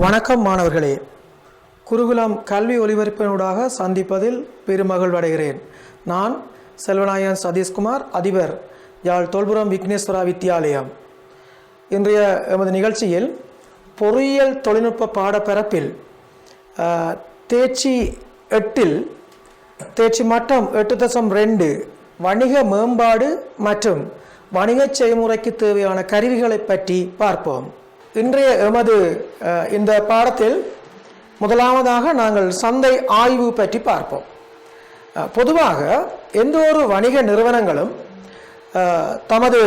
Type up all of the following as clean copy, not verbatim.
வணக்கம் மாணவர்களே. குருகுலம் கல்வி ஒலிபரப்பினூடாக சந்திப்பதில் பெருமகிழ்வடைகிறேன். நான் செல்வநாயகன் சதீஷ்குமார், அதிபர், யாழ் தொல்புரம் விக்னேஸ்வரா வித்தியாலயம். இன்றைய எமது நிகழ்ச்சியில் பொறியியல் தொழில்நுட்ப பாடப்பரப்பில் தேர்ச்சி 8இல் தேர்ச்சி மட்டம் 8.2 வணிக மேம்பாடு மற்றும் வணிக செய்முறைக்கு தேவையான கருவிகளை பற்றி பார்ப்போம். இன்றைய எமது இந்த பாடத்தில் முதலாவதாக நாங்கள் சந்தை ஆய்வு பற்றி பார்ப்போம். பொதுவாக எந்த ஒரு வணிக நிறுவனங்களும் தமது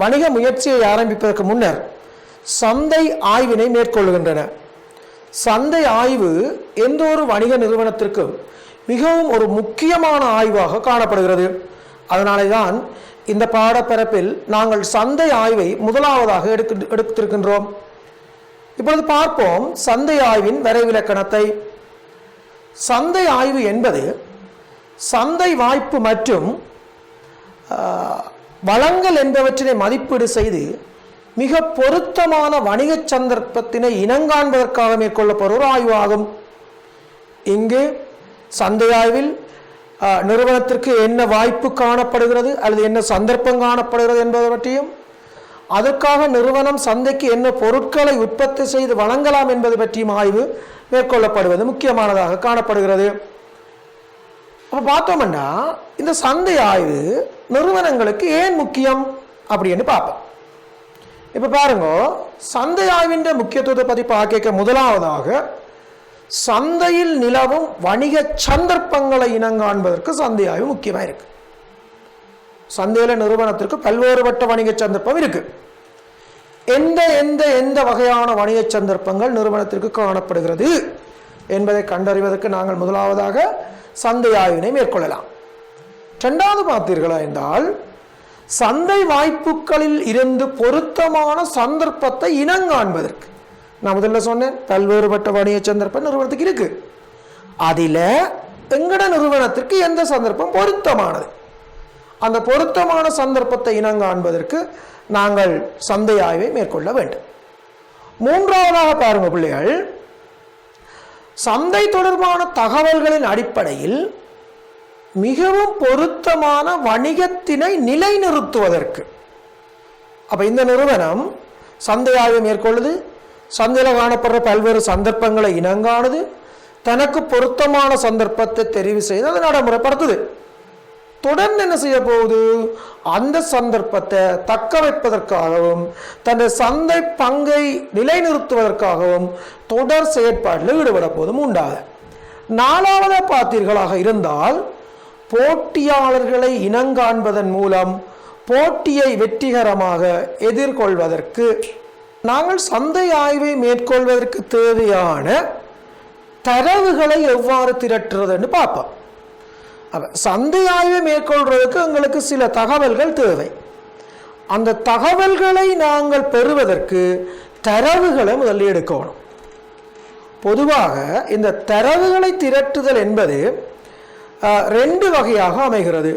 வணிக முயற்சியை ஆரம்பிப்பதற்கு முன்னர் சந்தை ஆய்வினை மேற்கொள்கின்றன. சந்தை ஆய்வு எந்த ஒரு வணிக நிறுவனத்திற்கும் மிகவும் ஒரு முக்கியமான ஆய்வாக காணப்படுகிறது. அதனாலே தான் இந்த பாடப்பரப்பில் நாங்கள் சந்தை ஆய்வை முதலாவதாக எடுத்திருக்கின்றோம். இப்பொழுது பார்ப்போம் சந்தை ஆய்வின் வரைவிலக்கணத்தை. சந்தை ஆய்வு என்பது சந்தை வாய்ப்பு மற்றும் வளங்கள் என்பவற்றினை மதிப்பீடு செய்து மிக பொருத்தமான வணிக சந்தர்ப்பத்தினை இனங்காண்பதற்காக மேற்கொள்ளப்படுற ஒரு ஆய்வு ஆகும். இங்கு சந்தை ஆய்வில் நிறுவனத்திற்கு என்ன வாய்ப்பு காணப்படுகிறது அல்லது என்ன சந்தர்ப்பம் காணப்படுகிறது என்பதை பற்றியும், அதற்காக நிறுவனம் சந்தைக்கு என்ன பொருட்களை உற்பத்தி செய்து வழங்கலாம் என்பது பற்றியும் ஆய்வு மேற்கொள்ளப்படுவது முக்கியமானதாக காணப்படுகிறது. அப்போ பார்த்தோம்னா இந்த சந்தை ஆய்வு நிறுவனங்களுக்கு ஏன் முக்கியம் அப்படின்னு பார்ப்போம். இப்போ பாருங்க, சந்தை ஆய்வின் முக்கியத்துவத்தை பற்றி பார்க்க முதலாவதாக சந்தையில் நிலவும் வணிக சந்தர்ப்பங்களை இனங்காண்பதற்கு சந்தை ஆய்வு முக்கியமாக இருக்கு. சந்தையில நிறுவனத்திற்கு பல்வேறுபட்ட வணிக சந்தர்ப்பம் இருக்கு. எந்த எந்த எந்த வகையான வணிக சந்தர்ப்பங்கள் நிறுவனத்திற்கு காணப்படுகிறது என்பதை கண்டறிவதற்கு நாங்கள் முதலாவதாக சந்தை ஆய்வினை மேற்கொள்ளலாம். இரண்டாவது பார்த்தீர்களா என்றால் சந்தை வாய்ப்புகளில் இருந்து பொருத்தமான சந்தர்ப்பத்தை இனங்காண்பதற்கு, நான் முதல்ல சொன்னேன் பல்வேறுபட்ட வணிக சந்தர்ப்பம் நிறுவனத்துக்கு இருக்கு. அதில் எங்கட நிறுவனத்திற்கு எந்த சந்தர்ப்பம் பொருத்தமானது, அந்த பொருத்தமான சந்தர்ப்பத்தை இனங்காண்பதற்கு நாங்கள் சந்தை ஆய்வை மேற்கொள்ள வேண்டும். மூன்றாவதாக பாருங்க பிள்ளைகள், சந்தை தொடர்பான தகவல்களின் அடிப்படையில் மிகவும் பொருத்தமான வணிகத்தினை நிலைநிறுத்துவதற்கு, அப்ப இந்த நிறுவனம் சந்தை ஆய்வை மேற்கொள்ளுது, சந்தையில் காணப்படுற பல்வேறு சந்தர்ப்பங்களை இனங்காணுது, தனக்கு பொருத்தமான சந்தர்ப்பத்தை தெரிவு செய்து அதை நடைமுறைப்படுத்துது. தொடர்ந்து என்ன செய்ய போகுது, அந்த சந்தர்ப்பத்தை தக்க வைப்பதற்காகவும் தன்னுடைய சந்தை பங்கை நிலைநிறுத்துவதற்காகவும் தொடர் செயற்பாட்டில் ஈடுபட போதும் உண்டாக. நாலாவதாக பார்த்தீர்களாக இருந்தால் போட்டியாளர்களை இனங்காண்பதன் மூலம் போட்டியை வெற்றிகரமாக எதிர்கொள்வதற்கு நாங்கள் சந்தை ஆய்வை மேற்கொள்வதற்கு தேவையான தரவுகளை எவ்வாறு திரட்டுறதுன்னு பார்ப்போம். சந்தை ஆய்வை மேற்கொள்வதற்கு எங்களுக்கு சில தகவல்கள் தேவை. அந்த தகவல்களை நாங்கள் பெறுவதற்கு தரவுகளை முதலில் எடுக்கணும். பொதுவாக இந்த தரவுகளை திரட்டுதல் என்பது 2 வகையாக அமைகிறது.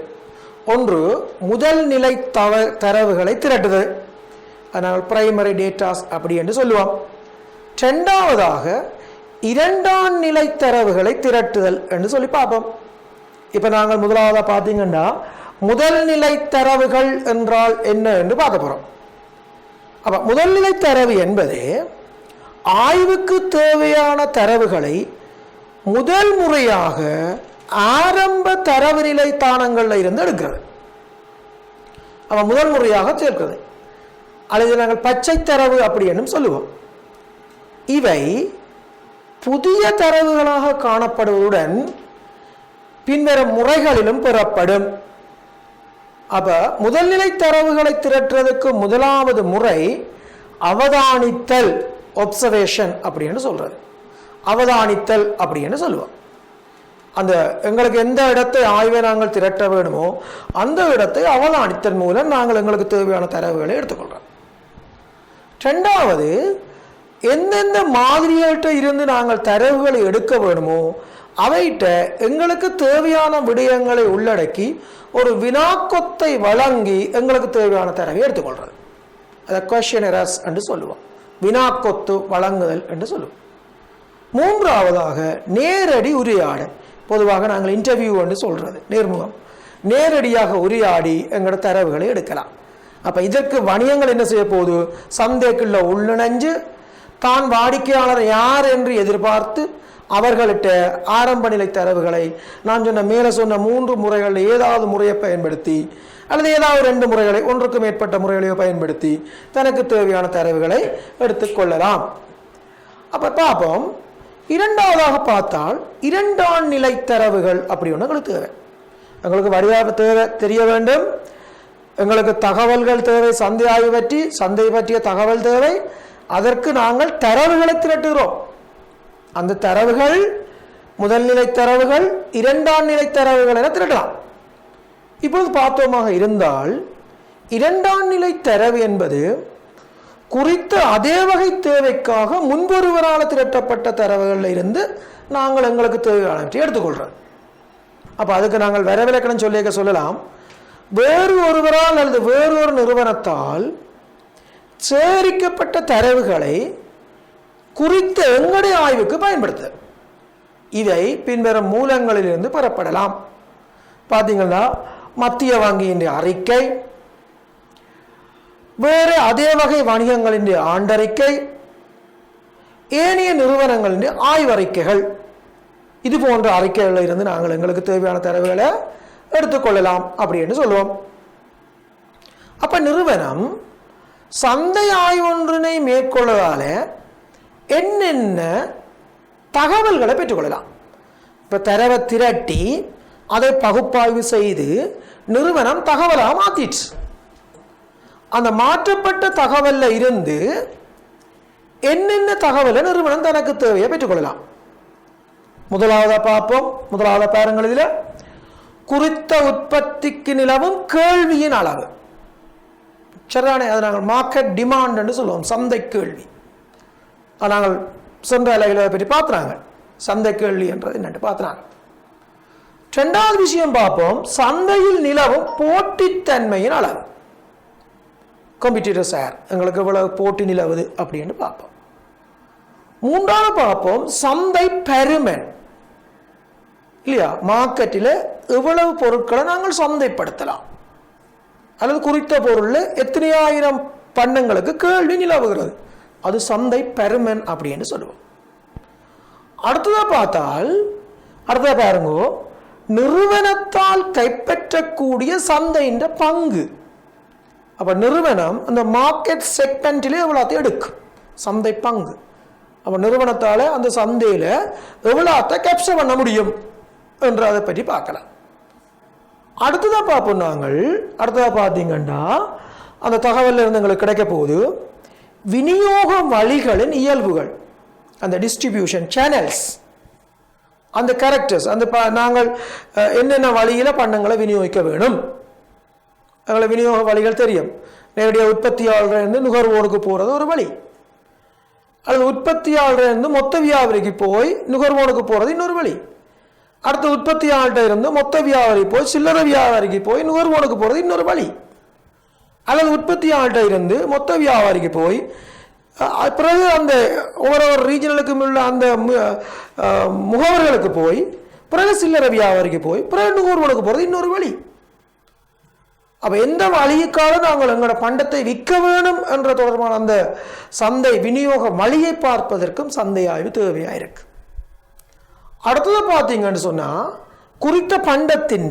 ஒன்று முதல் நிலை தரவுகளை திரட்டுதல், அதனால் பிரைமரி டேட்டாஸ் அப்படி என்று சொல்லுவோம். இரண்டாவதாக 2ஆம் நிலை தரவுகளை திரட்டுதல் என்று சொல்லி பார்ப்போம். இப்போ நாங்கள் முதலாவதாக பார்த்தீங்கன்னா முதல் நிலை தரவுகள் என்றால் என்ன என்று பார்க்க போகிறோம். அப்போ முதல் நிலை தரவு என்பது ஆய்வுக்கு தேவையான தரவுகளை முதல் முறையாக ஆரம்ப தரவு நிலை தானங்களில் இருந்து எடுக்கிறது. அப்போ முதல் முறையாக சேர்க்கிறது, அல்லது நாங்கள் பச்சை தரவு அப்படி என்றும் சொல்லுவோம். இவை புதிய தரவுகளாக காணப்படுவதுடன் பின்வரும் முறைகளிலும் பெறப்படும். அப்ப முதல்நிலை தரவுகளை திரட்டுறதுக்கு முதலாவது முறை அவதானித்தல், ஒப்சர்வேஷன் அப்படின்னு சொல்றது. அவதானித்தல் அப்படின்னு சொல்லுவோம். அந்த எங்களுக்கு எந்த இடத்தை ஆய்வை நாங்கள் திரட்ட வேணுமோ அந்த இடத்தை அவதானித்தல் மூலம் நாங்கள் எங்களுக்கு தேவையான தரவுகளை எடுத்துக்கொள்றோம். இரண்டாவது, எந்தெந்த மாதிரிகள்கிட்ட இருந்து நாங்கள் தரவுகளை எடுக்க வேணுமோ அவைகிட்ட எங்களுக்கு தேவையான விடயங்களை உள்ளடக்கி ஒரு வினாக்கொத்தை வழங்கி எங்களுக்கு தேவையான தரவை எடுத்துக்கொள்றது. அதை கொஸ்டினரஸ் என்று சொல்லுவோம். வினாக்கொத்து வழங்குதல் என்று சொல்லுவோம். மூன்றாவதாக நேரடி உரையாடல். பொதுவாக நாங்கள் இன்டர்வியூ என்று சொல்றது நேர்முகம். நேரடியாக உரையாடி எங்களோட தரவுகளை எடுக்கலாம். அப்போ இதற்கு வணிகங்கள் என்ன செய்ய போகுது? சந்தைக்குள்ள உள்ளிணைஞ்சு தான் வாடிக்கையாளர் யார் என்று எதிர்பார்த்து அவர்கள்ட்ட ஆரம்ப நிலை தரவுகளை நான் சொன்ன மேலே சொன்ன 3 முறைகளில் ஏதாவது முறையை பயன்படுத்தி அல்லது ஏதாவது 2 முறைகளை, ஒன்றுக்கு மேற்பட்ட முறைகளையோ பயன்படுத்தி தனக்கு தேவையான தரவுகளை எடுத்துக்கொள்ளலாம். அப்போ பார்ப்போம். இரண்டாவதாக பார்த்தால் 2ஆம் நிலை தரவுகள் அப்படி ஒன்று எங்களுக்கு தேவை. எங்களுக்கு வடிவாக தேவை தெரிய வேண்டும். எங்களுக்கு தகவல்கள் தேவை. சந்தை ஆய்வு பற்றி, சந்தை பற்றிய தகவல் தேவை. அதற்கு நாங்கள் தரவுகளை திரட்டுகிறோம். அந்த தரவுகள் முதல் நிலை தரவுகள், 2ஆம் நிலை தரவுகள் என திரட்டலாம். இப்பொழுது பார்த்தோமாக இருந்தால் 2ஆம் நிலை தரவு என்பது குறித்த அதே வகை தேவைக்காக முன்பொருவரால் திரட்டப்பட்ட தரவுகளில் இருந்து நாங்கள் எங்களுக்கு தேவையானவற்றை எடுத்துக்கொள்கிறோம். அப்போ அதுக்கு நாங்கள் வரவிலக்கணம் சொல்லலாம். வேறு ஒருவரால் அல்லது வேறு ஒரு நிறுவனத்தால் சேகரிக்கப்பட்ட தரவுகளை குறித்த எங்களுடைய ஆய்வுக்கு பயன்படுத்த இதை பின்வரும் மூலங்களிலிருந்து பெறப்படலாம். பார்த்தீங்கன்னா மத்திய வங்கியின் அறிக்கை, வேறு அதே வகை வணிகங்களின் ஆண்டறிக்கை, ஏனைய நிறுவனங்களின் ஆய்வறிக்கைகள், இது போன்ற அறிக்கைகளில் இருந்து நாங்கள் எங்களுக்கு தேவையான தரவுகளை எடுத்துக்கொள்ளலாம் அப்படின்னு சொல்லுவோம். அப்ப நிறுவனம் சந்தை ஆய்வொன்றினை மேற்கொள்வதால என்னென்ன தகவல்களை பெற்றுக்கொள்ளலாம்? இப்ப தரவை திரட்டி அதை பகுப்பாய்வு செய்து நிறுவனம் தகவலாக மாத்திடுச்சு. அந்த மாற்றப்பட்ட தகவல்ல இருந்து என்னென்ன தகவலை நிறுவனம் தனக்கு தேவையை பெற்றுக்கொள்ளலாம். முதலாவதா பார்ப்போம். முதலாவதா பாருங்கள். இதுல குறித்த உற்பத்திக்கு நிலவும் கேள்வியின் அளவு சரிதானே? அதை நாங்கள் மார்க்கெட் டிமாண்ட் என்று சொல்லுவோம். சந்தை கேள்வி. நாங்கள் சென்ற அலைகளை பற்றி பார்த்துறாங்க. சந்தை கேள்வி என்றது என்னட்டு பார்த்துறாங்க. 2வது விஷயம் பார்ப்போம். சந்தையில் நிலவும் போட்டித்தன்மையின் அளவு. காம்படிட்டர் ஷேர், எங்களுக்கு இவ்வளவு போட்டி நிலவுது அப்படின்னு பார்ப்போம். 3வது பார்ப்போம் சந்தை பருமன். இல்லையா? மார்க்கெட்டில் எவ்வளவு பொருட்களை நாங்கள் சந்தைப்படுத்தலாம் அல்லது குறித்த பொருள் எத்தனை ஆயிரம் பண்டங்களுக்கு கேள்வி நிலவுகிறது, அது சந்தை பருமன் அப்படின்னு சொல்லுவோம். அடுத்ததா பார்த்தால் பாருங்க, நிறுவனத்தால் கைப்பற்றக்கூடிய சந்தையின் பங்கு. அப்ப நிறுவனம் அந்த மார்க்கெட் செக்மெண்ட்டிலே எவ்வளோத்தையும் எடுக்கும், சந்தை பங்கு. அப்ப நிறுவனத்தால் அந்த சந்தையில எவ்வளோத்தை கேப்சர் பண்ண முடியும் என்று அதை பற்றி பார்க்கலாம். அடுத்ததா பார்ப்போம். நாங்கள் அடுத்ததா பார்த்தீங்கன்னா அந்த தகவல் இருந்து எங்களுக்கு கிடைக்க போகுது விநியோக வழிகளின் இயல்புகள், அந்த டிஸ்ட்ரிபியூஷன் சேனல்ஸ், அந்த கேரக்டர்ஸ், அந்த நாங்கள் என்னென்ன வழியில பண்டங்களை விநியோகிக்க வேணும். எங்களை விநியோக வழிகள் தெரியும். நேரடியாக உற்பத்தியாளர் இருந்து நுகர்வோனுக்கு போறது ஒரு வழி, அல்லது உற்பத்தியாளர் இருந்து மொத்த வியாபாரிக்கு போய் நுகர்வோனுக்கு போறது இன்னொரு வழி. அடுத்த உற்பத்தியாளர்கிட்ட இருந்து மொத்த வியாபாரி போய் சில்லறை வியாபாரிக்கு போய் நுகர்வோனுக்கு போறது இன்னொரு வழி. அல்லது உற்பத்தியாளர்கிட்ட இருந்து மொத்த வியாபாரிக்கு போய் பிறகு அந்த ஒவ்வொரு ரீஜனலுக்கும் உள்ள அந்த முகவர்களுக்கு போய் பிறகு சில்லறை வியாபாரிக்கு போய் பிறகு நுகர்வோனுக்கு போறது இன்னொரு வழி. அப்ப எந்த வழிக்காக நாங்கள் எங்களோட பண்டத்தை விற்க வேணும் என்ற தொடர்பான அந்த சந்தை விநியோக வழியை பார்ப்பதற்கும் சந்தை ஆய்வு தேவையா இருக்கு. அடுத்தது பார்த்தீங்கன்னு சொன்னா குறித்த பண்டத்தின்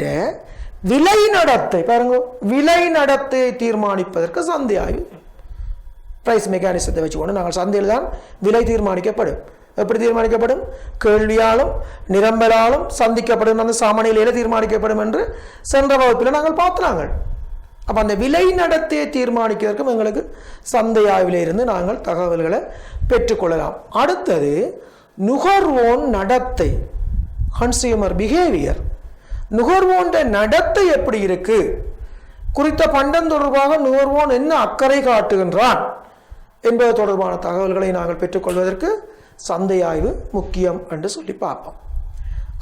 விலை நடத்தை பாருங்க, விலை நடத்தையை தீர்மானிப்பதற்கு சந்தை ஆய்வு பிரைஸ் மெக்கானிசத்தை வச்சுக்கொண்டு நாங்கள் சந்தையில் தான் விலை தீர்மானிக்கப்படும். எப்படி தீர்மானிக்கப்படும்? கேள்வியாலும் நிரம்பலாலும் சந்திக்கப்படும் அந்த சமநிலையில தீர்மானிக்கப்படும் என்று சென்ற வகுப்பில் நாங்கள் பார்த்தாங்க. அப்ப அந்த விலை நடத்தையை தீர்மானிக்கிறதுக்கும் எங்களுக்கு சந்தை ஆய்வில இருந்து நாங்கள் தகவல்களை பெற்றுக்கொள்ளலாம். அடுத்தது நுகர்வோன் நடத்தை, கன்சியூமர் பிஹேவியர். நுகர்வோன் நடத்தை எப்படி இருக்கு, குறித்த பண்டம் தொடர்பாக நுகர்வோன் என்ன அக்கறை காட்டுகின்றான் என்பது தொடர்பான தகவல்களை நாங்கள் பெற்றுக்கொள்வதற்கு சந்தை ஆய்வு முக்கியம் என்று சொல்லி பார்ப்போம்.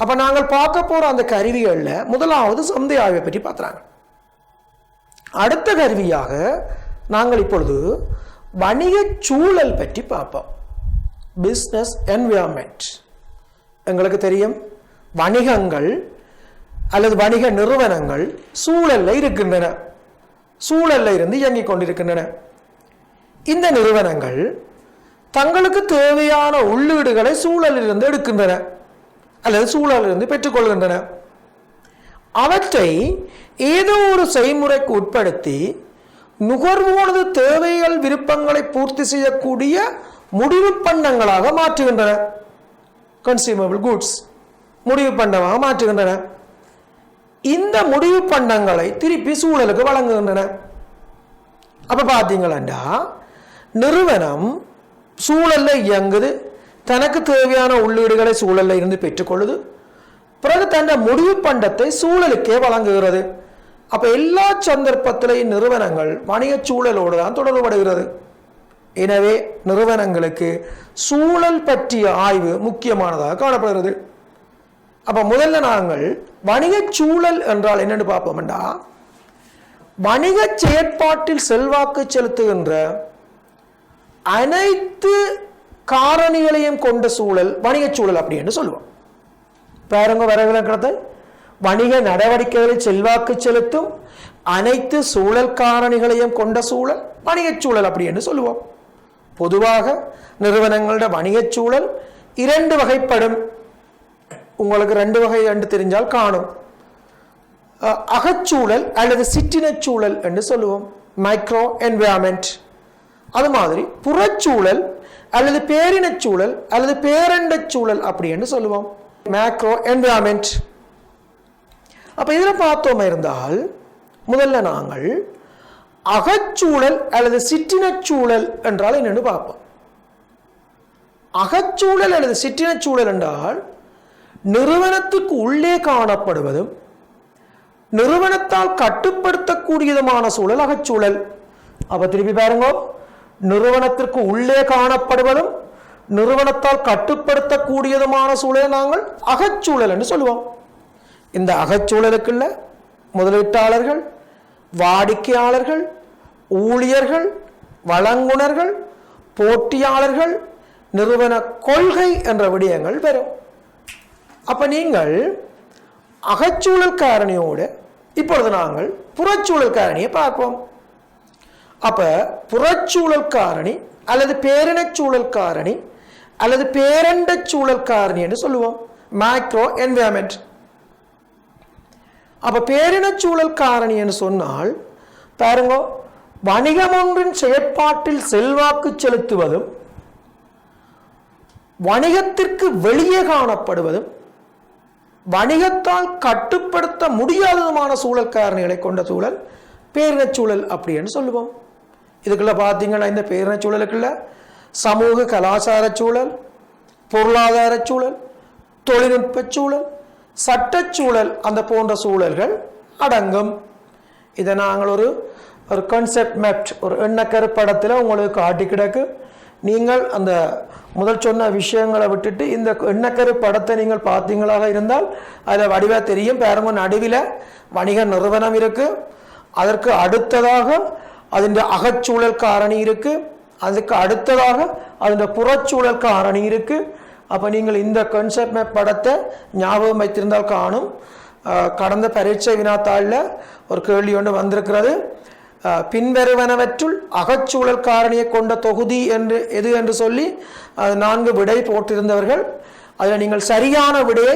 அப்ப நாங்கள் பார்க்க போற அந்த கருவிகள்ல முதலாவது சந்தை ஆய்வை பற்றி பார்த்தாங்க. அடுத்த கருவியாக நாங்கள் இப்பொழுது வணிக சூழல் பற்றி பார்ப்போம். Business environment. எங்களுக்கு தெரியும், வணிகங்கள் அல்லது வணிக நிறுவனங்கள் சூழல்ல இருக்கின்றன, சூழல்ல இருந்து இயங்கிக் கொண்டிருக்கின்றன. இந்த நிறுவனங்கள் தங்களுக்கு தேவையான உள்ளீடுகளை சூழலிலிருந்து எடுக்கின்றன அல்லது சூழலிலிருந்து பெற்றுக்கொள்கின்றன. அவற்றை ஏதோ ஒரு செய்முறைக்கு உட்படுத்தி நுகர்வோனது தேவைகள் விருப்பங்களை பூர்த்தி செய்யக்கூடிய முடிவு பண்டங்களாக மாற்றுகின்றன. கன்சியூமபிள் குட்ஸ் முடிவு பண்டமாக மாற்றுகின்றன. இந்த முடிவு பண்டங்களை திருப்பி சூழலுக்கு வழங்குகின்றன. அப்ப பார்த்தீங்களா, நிறுவனம் சூழல்ல இயங்குது, தனக்கு தேவையான உள்ளீடுகளை சூழல்ல இருந்து பெற்றுக்கொள்ளுது, பிறகு தன் முடிவு பண்டத்தை சூழலுக்கே வழங்குகிறது. அப்ப எல்லா சந்தர்ப்பத்திலையும் நிறுவனங்கள் வணிக சூழலோடு தான் தொடர்புபடுகிறது. எனவே நிறுவனங்களுக்கு சூழல் பற்றிய ஆய்வு முக்கியமானதாக காணப்படுகிறது. அப்ப முதல்ல நாங்கள் வணிக சூழல் என்றால் என்னன்னு பார்ப்போம்டா, வணிக செயற்பாட்டில் செல்வாக்கு செலுத்துகின்ற அனைத்து காரணிகளையும் கொண்ட சூழல் வணிக சூழல் அப்படி என்று சொல்லுவோம். பாருங்க, வரவிலக்கணத்தை, வணிக நடவடிக்கைகளில் செல்வாக்கு செலுத்தும் அனைத்து சூழல் காரணிகளையும் கொண்ட சூழல் வணிக சூழல் அப்படி என்று சொல்லுவோம். பொதுவாக நிறுவனங்களோட வணிக சூழல் 2 வகைப்படும். உங்களுக்கு 2 வகை என்று தெரிஞ்சால் காணும். அகச்சூழல் அல்லது சிற்றின சூழல் என்று சொல்லுவோம், மைக்ரோ என்விரான்மெண்ட். அது மாதிரி புறச்சூழல் அல்லது பேரின சூழல் அல்லது பேரண்ட சூழல் அப்படி என்று சொல்லுவோம், மேக்ரோ என்விரான்மெண்ட். அப்ப இதில் பார்த்தோம் இருந்தால் முதல்ல நாங்கள் அகச்சூழல் அல்லது சிற்றின சூழல் என்றால் என்னன்னு பார்ப்போம். அகச்சூழல் அல்லது சிற்றின சூழல் என்றால் நிறுவனத்துக்கு உள்ளே காணப்படுவதும் நிறுவனத்தால் கட்டுப்படுத்தக்கூடியதுமான சூழல் அகச்சூழல். அப்ப திருப்பி பாருங்க, நிறுவனத்திற்கு உள்ளே காணப்படுவதும் நிறுவனத்தால் கட்டுப்படுத்தக்கூடியதுமான சூழலை நாங்கள் அகச்சூழல் என்று சொல்லுவோம். இந்த அகச்சூழலுக்குள்ள முதலீட்டாளர்கள், வாடிக்கையாளர்கள், ஊழியர்கள், வழங்குனர்கள், போட்டியாளர்கள், நிறுவன கொள்கை என்ற விடயங்கள் வரும். அப்ப நீங்கள் அகச்சூழல் காரணியோடு இப்பொழுது நாங்கள் புறச்சூழல் காரணியை பார்ப்போம். அப்ப புறச்சூழல் காரணி அல்லது பேரினச்சூழல் காரணி அல்லது பேரண்ட சூழல் காரணி என்று சொல்லுவோம், மைக்ரோ என்விரான்மெண்ட். அப்ப பேரினச்சூழல் காரணி என்று சொன்னால் பாருங்க, வணிகம் ஒன்றின் செயற்பாட்டில் செல்வாக்கு செலுத்துவதும் வணிகத்திற்கு வெளியே காணப்படுவதும் வணிகத்தால் கட்டுப்படுத்த முடியாததுமான சூழல் காரணிகளை கொண்ட சூழல் பேரினச்சூழல் அப்படின்னு சொல்லுவோம். இதுக்குள்ள பார்த்தீங்கன்னா இந்த பேரினச்சூழலுக்குள்ள சமூக கலாச்சார சூழல், பொருளாதார சூழல், தொழில்நுட்ப சூழல், சட்டச்சூழல் அந்த போன்ற சூழல்கள் அடங்கும். இதை நாங்கள் ஒரு கான்செப்ட் மேப், ஒரு எண்ணக்கரு படத்தில் உங்களுக்கு காட்டி கிடக்கு. நீங்கள் அந்த முதல் சொன்ன விஷயங்களை விட்டுட்டு இந்த எண்ணக்கரு படத்தை நீங்கள் பார்த்தீங்களாக இருந்தால் அதில் வடிவாக தெரியும். பாருங்க, நடுவில் வணிக நிறுவனம் இருக்கு, அதற்கு அடுத்ததாக அதன் அகச்சூழல் காரணி இருக்கு, அதுக்கு அடுத்ததாக அதன் புறச்சூழல் காரணி இருக்கு. அப்போ நீங்கள் இந்த கான்செப்ட் மேப் படத்தை ஞாபகம் வைத்திருந்தால் காணும். கடந்த பரீட்சை வினாத்தாளில் ஒரு கேள்வி ஒன்று வந்திருக்கிறது. பின்வருவனவற்றுள் அகச்சூழல் காரணியை கொண்ட தொகுதி என்று எது என்று சொல்லி 4 விடை போட்டிருந்தவர்கள், அதில் நீங்கள் சரியான விடையை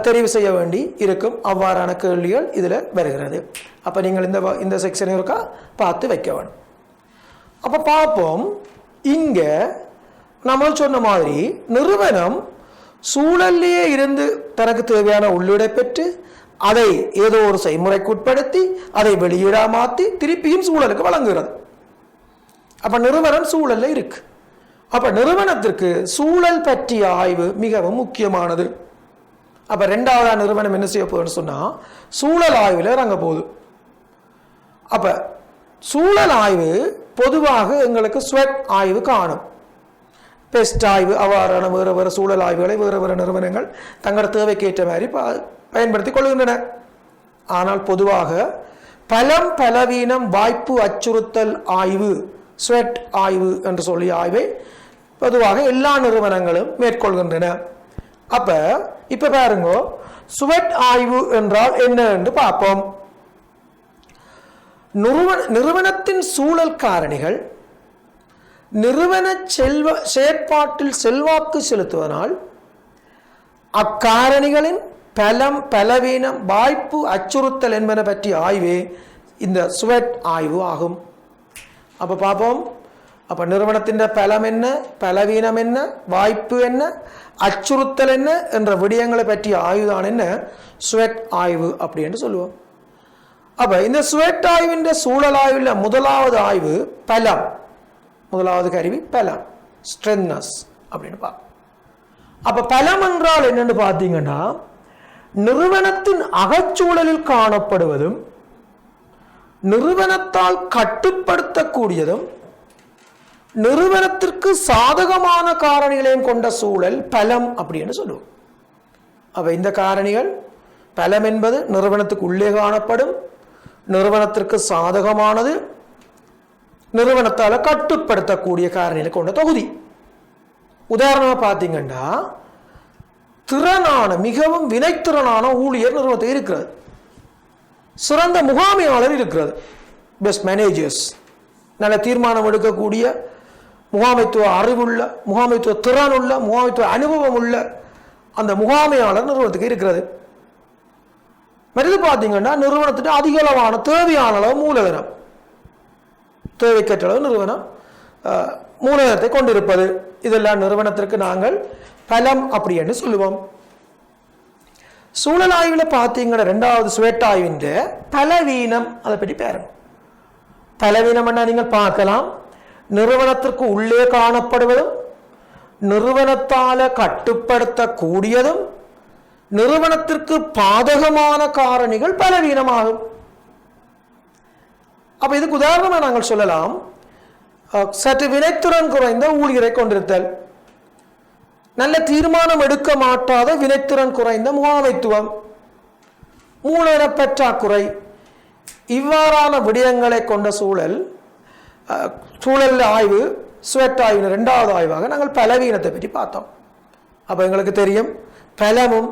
தெரிவு செய்ய வேண்டி இருக்கும். அவ்வாறான கேள்விகள் இதில் வருகிறது. அப்போ நீங்கள் இந்த செக்ஷனை இருக்கா பார்த்து வைக்க வேணும். அப்போ பார்ப்போம், இங்கே நம்ம சொன்ன மாதிரி நிறுவனம் சூழல்லையே இருந்து தனக்கு தேவையான உள்ளீடை பெற்று அதை ஏதோ ஒரு செய்முறைக்கு உட்படுத்தி அதை வெளியீடா மாற்றி திருப்பியும் சூழலுக்கு வழங்குகிறது. அப்ப நிறுவனம் சூழல்ல இருக்கு. அப்ப நிறுவனத்திற்கு சூழல் பற்றிய ஆய்வு மிகவும் முக்கியமானது. அப்ப 2வது நிறுவனம் என்ன செய்ய போகுதுன்னு சொன்னா சூழல் ஆய்வுல இறங்க போகுது. அப்ப சூழல் ஆய்வு பொதுவாக எங்களுக்கு ஸ்வெட் ஆய்வு காணும், பெஸ்ட் ஆய்வு, அவ்வாறான வேறு வேறு சூழல் ஆய்வுகளை வேறு வேறு நிறுவனங்கள் தங்களோட தேவைக்கு ஏற்ற மாதிரி பயன்படுத்திக் கொள்கின்றன. ஆனால் பொதுவாக பலம், பலவீனம், வாய்ப்பு, அச்சுறுத்தல் ஆய்வு, ஸ்வெட் ஆய்வு என்று சொல்லி ஆய்வை பொதுவாக எல்லா நிறுவனங்களும் மேற்கொள்கின்றன. இப்ப பாருங்க, ஸ்வெட் ஆய்வு என்றால் என்ன என்று பார்ப்போம். நிறுவனத்தின் சூழல் காரணிகள் நிறுவன செயற்பாட்டில் செல்வாக்கு செலுத்துவதனால் அக்காரணிகளின் பலம், பலவீனம், வாய்ப்பு, அச்சுறுத்தல் என்பன பற்றிய ஆய்வே இந்த ஸ்வெட் ஆய்வு ஆகும். அப்ப பார்ப்போம். அப்ப நிறுவனத்தின் பலம் என்ன, பலவீனம் என்ன, வாய்ப்பு என்ன, அச்சுறுத்தல் என்ன என்ற விடயங்களை பற்றிய ஆய்வுதான் என்ன ஸ்வெட் ஆய்வு அப்படி என்று சொல்லுவோம். அப்ப இந்த ஸ்வெட் ஆய்வின் சூழல் ஆய்வில் முதலாவது ஆய்வு பலம். முதலாவது கருவி பலம், ஸ்ட்ரென்த்னஸ் அப்படின்னு பார்ப்போம். அப்ப பலம் என்றால் என்னன்னு பார்த்தீங்கன்னா, நிறுவனத்தின் அகச்சூழலில் காணப்படுவதும் நிறுவனத்தால் கட்டுப்படுத்தக்கூடியதும் நிறுவனத்திற்கு சாதகமான காரணிகளையும் கொண்ட சூழல் பலம் அப்படின்னு சொல்லுவோம். அப்ப இந்த காரணிகள், பலம் என்பது நிறுவனத்துக்கு உள்ளே காணப்படும், நிறுவனத்திற்கு சாதகமானது, நிறுவனத்தால் கட்டுப்படுத்தக்கூடிய காரணிகளை கொண்ட தொகுதி. உதாரணமா பார்த்தீங்கன்னா, திறனான, மிகவும் வினைத்திறனான ஊழியர் நிறுவனத்தில் இருக்கிறது, சிறந்த முகாமையாளர் இருக்கிறது, பெஸ்ட் மேனேஜர்ஸ், நல்ல தீர்மானம் எடுக்கக்கூடிய, முகாமைத்துவ அறிவுள்ள, முகாமைத்துவ திறனுள்ள, முகாமைத்துவ அனுபவம் உள்ள அந்த முகாமையாளர் நிறுவனத்துக்கு இருக்கிறது. மறுது பார்த்தீங்கன்னா, நிறுவனத்துக்கு அதிக அளவான தேவையான அளவு மூலதனம், தேவைக்கற்ற அளவு நிறுவனம் மூலதனத்தை கொண்டிருப்பது, இதெல்லாம் நிறுவனத்திற்கு நாங்கள் பலம் அப்படி என்று சொல்லுவோம். சூழல் ஆய்வில் பார்த்தீங்கன்னா இரண்டாவது ஸ்வெட் ஆய்வின் பலவீனம், அதை பற்றி பாருங்க. பலவீனம் என்ன நீங்கள் பார்க்கலாம், நிறுவனத்திற்கு உள்ளே காணப்படுவதும் நிறுவனத்தால கட்டுப்படுத்தக்கூடியதும் நிறுவனத்திற்கு பாதகமான காரணிகள் பலவீனமாகும். அப்ப இதுக்கு உதாரணமாக நாங்கள் சொல்லலாம், சற்று வினைத்திறன் குறைந்த ஊழியரை கொண்டிருத்தல், நல்ல தீர்மானம் எடுக்க மாட்டாத வினைத்திறன் குறைந்த முகாமைத்துவம், மூலதன பற்றாக்குறை, இவ்வாறான விடயங்களை கொண்ட சூழல் ஆய்வு ஸ்வெட் ஆய்வு இரண்டாவது ஆய்வாக நாங்கள் பலவீனத்தை பற்றி பார்த்தோம். அப்ப எங்களுக்கு தெரியும், பலமும்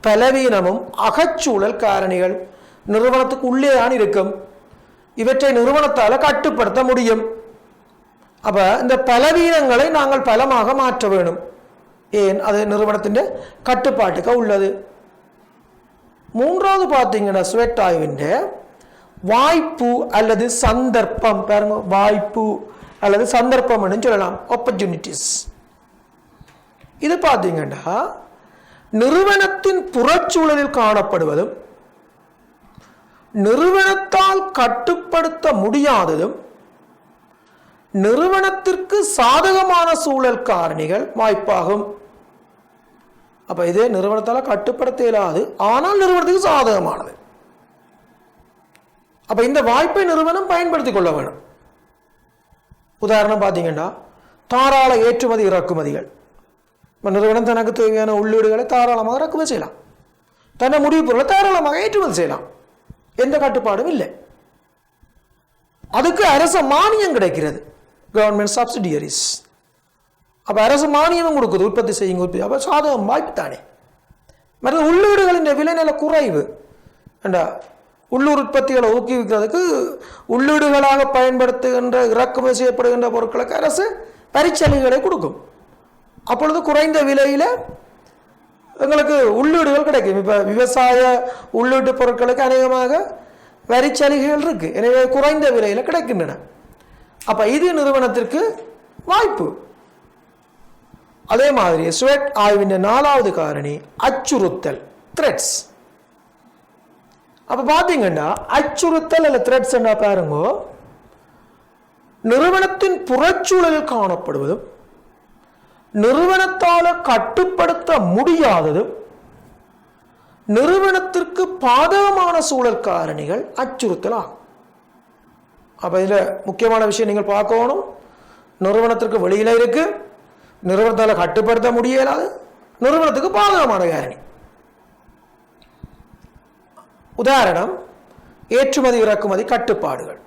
பலவீனமும் அகச்சூழல் காரணிகள், நிறுவனத்துக்கு உள்ளேதான் இருக்கும், இவற்றை நிறுவனத்தால் கட்டுப்படுத்த முடியும். அப்ப இந்த பலவீனங்களை நாங்கள் பலமாக மாற்ற வேண்டும். ஏன்? அது நிறுவனத்தின் கட்டுப்பாட்டுக்கு உள்ளது. மூன்றாவது பார்த்தீங்கன்னா, ஸ்வெட் ஆய்வின் வாய்ப்பு அல்லது சந்தர்ப்பம். பாருங்க, வாய்ப்பு அல்லது சந்தர்ப்பம் சொல்லலாம், ஆப்பர்ச்சுனிட்டிஸ். இது பார்த்தீங்கன்னா, நிறுவனத்தின் புறச்சூழலில் காணப்படுவதும் நிறுவனத்தால் கட்டுப்படுத்த முடியாததும் நிறுவனத்திற்கு சாதகமான சூழல் காரணிகள் வாய்ப்பாகும். அப்ப இது நிறுவனத்தால் கட்டுப்படுத்த இயலாது, ஆனால் நிறுவனத்துக்கு சாதகமானது. அப்ப இந்த வாய்ப்பை நிறுவனம் பயன்படுத்திக் கொள்ள வேண்டும். உதாரணம் பார்த்தீங்கன்னா, தாராள ஏற்றுமதி இறக்குமதிகள். நிறுவனம் தனக்கு தேவையான உள்ளீடுகளை தாராளமாக இறக்குமதி செய்யலாம், தன்னை முடிவு பொருளை தாராளமாக ஏற்றுமதி செய்யலாம், எந்த கட்டுப்பாடும் இல்லை. அதுக்கு அரசு மானியம் கிடைக்கிறது, கவர்மெண்ட் சப்சிடியரிஸ். அப்ப அரசு மானியமும் கொடுக்குது, உற்பத்தி செய்யுங்க, உற்பத்தி. அப்ப சாதகம் வாய்ப்பு தானே. மற்ற உள்ளீடுகளின் விலை நில குறைவு, உள்ளூர் உற்பத்திகளை ஊக்குவிக்கிறதுக்கு உள்ளீடுகளாக பயன்படுத்துகின்ற இறக்குமதி செய்யப்படுகின்ற பொருட்களுக்கு அரசு பரிச்சலுகைகளை கொடுக்கும். அப்பொழுது குறைந்த விலையில எங்களுக்கு உள்ளீடுகள் கிடைக்கும். இப்ப விவசாய உள்ளீட்டு பொருட்களுக்கு அநேகமாக வரிச்சலுகைகள் இருக்கு, எனவே குறைந்த விலையில கிடைக்கின்றன. அப்ப இது நிறுவனத்திற்கு வாய்ப்பு. அதே மாதிரி ஸ்வெட் ஆய்வின் நாலாவது காரணி அச்சுறுத்தல், த்ரெட்ஸ். அப்ப பாத்தீங்கன்னா, அச்சுறுத்தல் அல்ல த்ரெட்ஸ் என்ன பாருங்க, நிறுவனத்தின் புறச்சூழலில் காணப்படுவதும் நிறுவனத்தால கட்டுப்படுத்த முடியாததும் நிறுவனத்திற்கு பாதகமான சூழல் காரணிகள் அச்சுறுத்தல் ஆகும். அப்ப இதுல முக்கியமான விஷயம் நீங்கள் பார்க்கணும், நிறுவனத்திற்கு வெளியில இருக்கு, நிறுவனத்தால கட்டுப்படுத்த முடியலாது, நிறுவனத்துக்கு பாதகமான காரணி. உதாரணம், ஏற்றுமதி இறக்குமதி கட்டுப்பாடுகள்,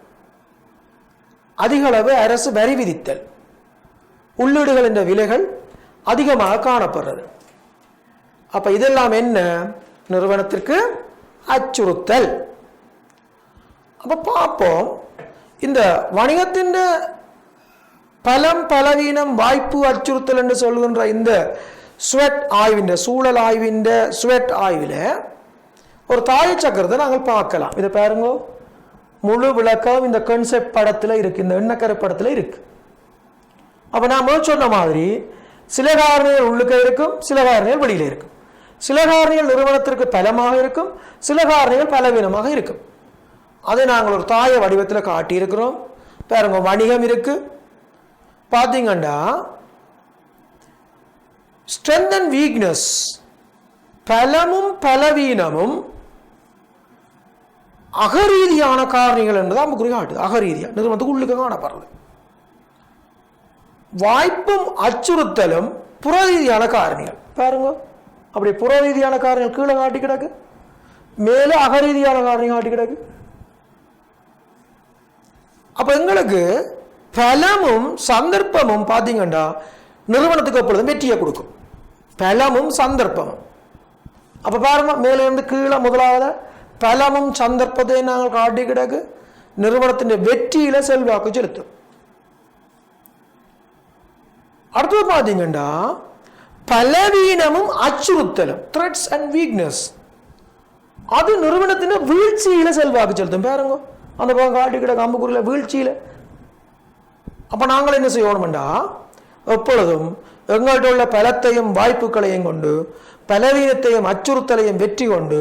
அதிக அளவு அரசு வரி விதித்தல், உள்ளீடுகளின் விலைகள் அதிகமாக காணப்படுறது. அப்ப இதெல்லாம் என்ன? நிறுவனத்திற்கு அச்சுறுத்தல். அப்ப பார்ப்போம், இந்த வணிகத்தின் பலம் பலவீனம் வாய்ப்பு அச்சுறுத்தல் என்று சொல்கின்ற இந்த ஸ்வெட் ஆய்வின் சூழல் ஆய்வின் ஸ்வெட் ஆய்வில் ஒரு தாய சக்கரத்தை நாங்கள் பார்க்கலாம். இதை பாருங்க, முழு விளக்கம் இந்த கான்செப்ட் படத்தில் இருக்கு, இந்த எண்ணக்கரை படத்தில் இருக்கு. அப்ப நான் சொன்ன மாதிரி சில காரணிகள் உள்ளுக்க இருக்கும், சில காரணிகள் வெளியில இருக்கும். சில காரணிகள் நிறுவனத்திற்கு பலமாக இருக்கும், சில காரணிகள் பலவீனமாக இருக்கும். அதை நாங்கள் ஒரு தாய வடிவத்தில் காட்டியிருக்கிறோம். பாருங்க, வணிகம் இருக்கு. பார்த்தீங்கன்னா ஸ்ட்ரென்த் அண்ட் வீக்னஸ், பலமும் பலவீனமும் அகரீதியான காரணிகள் என்பது நமக்கு காட்டு. அகரீதியா நிறுவனத்துக்கு உள்ளுக்க காணப்படுறது. வாய்ப்பும் அச்சுறுத்தலும் புறரீதியான காரணிகள். பாருங்க, அப்படி புறரீதியான காரணிகள் கீழே காட்டி கிடக்கு, மேல அகரீதியான காரணிகள் காட்டி கிடக்கு. அப்ப எங்களுக்கு பலமும் சந்தர்ப்பமும் பார்த்தீங்கன்னா நிறுவனத்துக்கு எப்பொழுதும் வெற்றியை கொடுக்கும். பலமும் சந்தர்ப்பமும். அப்ப பாருங்க, மேல இருந்து கீழே முதலாவது பலமும் சந்தர்ப்பத்தை நாங்கள் காட்டி கிடக்கு, நிறுவனத்தின் வெற்றியில செல்வாக்கு செலுத்தும். அடுத்தது பார்த்தீங்கன்னா பலவீனமும் அச்சுறுத்தலும், த்ரெட்ஸ் அண்ட் வீக்னஸ், அது நிறுவனத்தின் வீழ்ச்சியில செல்வாக்கு செலுத்தும். பாருங்க, அந்த பக்கம் காட்டி கிடக்கு அம்புக்குறியில வீழ்ச்சியில. அப்ப நாங்கள் என்ன செய்யணும்டா, எப்பொழுதும் எங்கள்கிட்ட உள்ள பலத்தையும் வாய்ப்புகளையும் கொண்டு பலவீனத்தையும் அச்சுறுத்தலையும் வெற்றி கொண்டு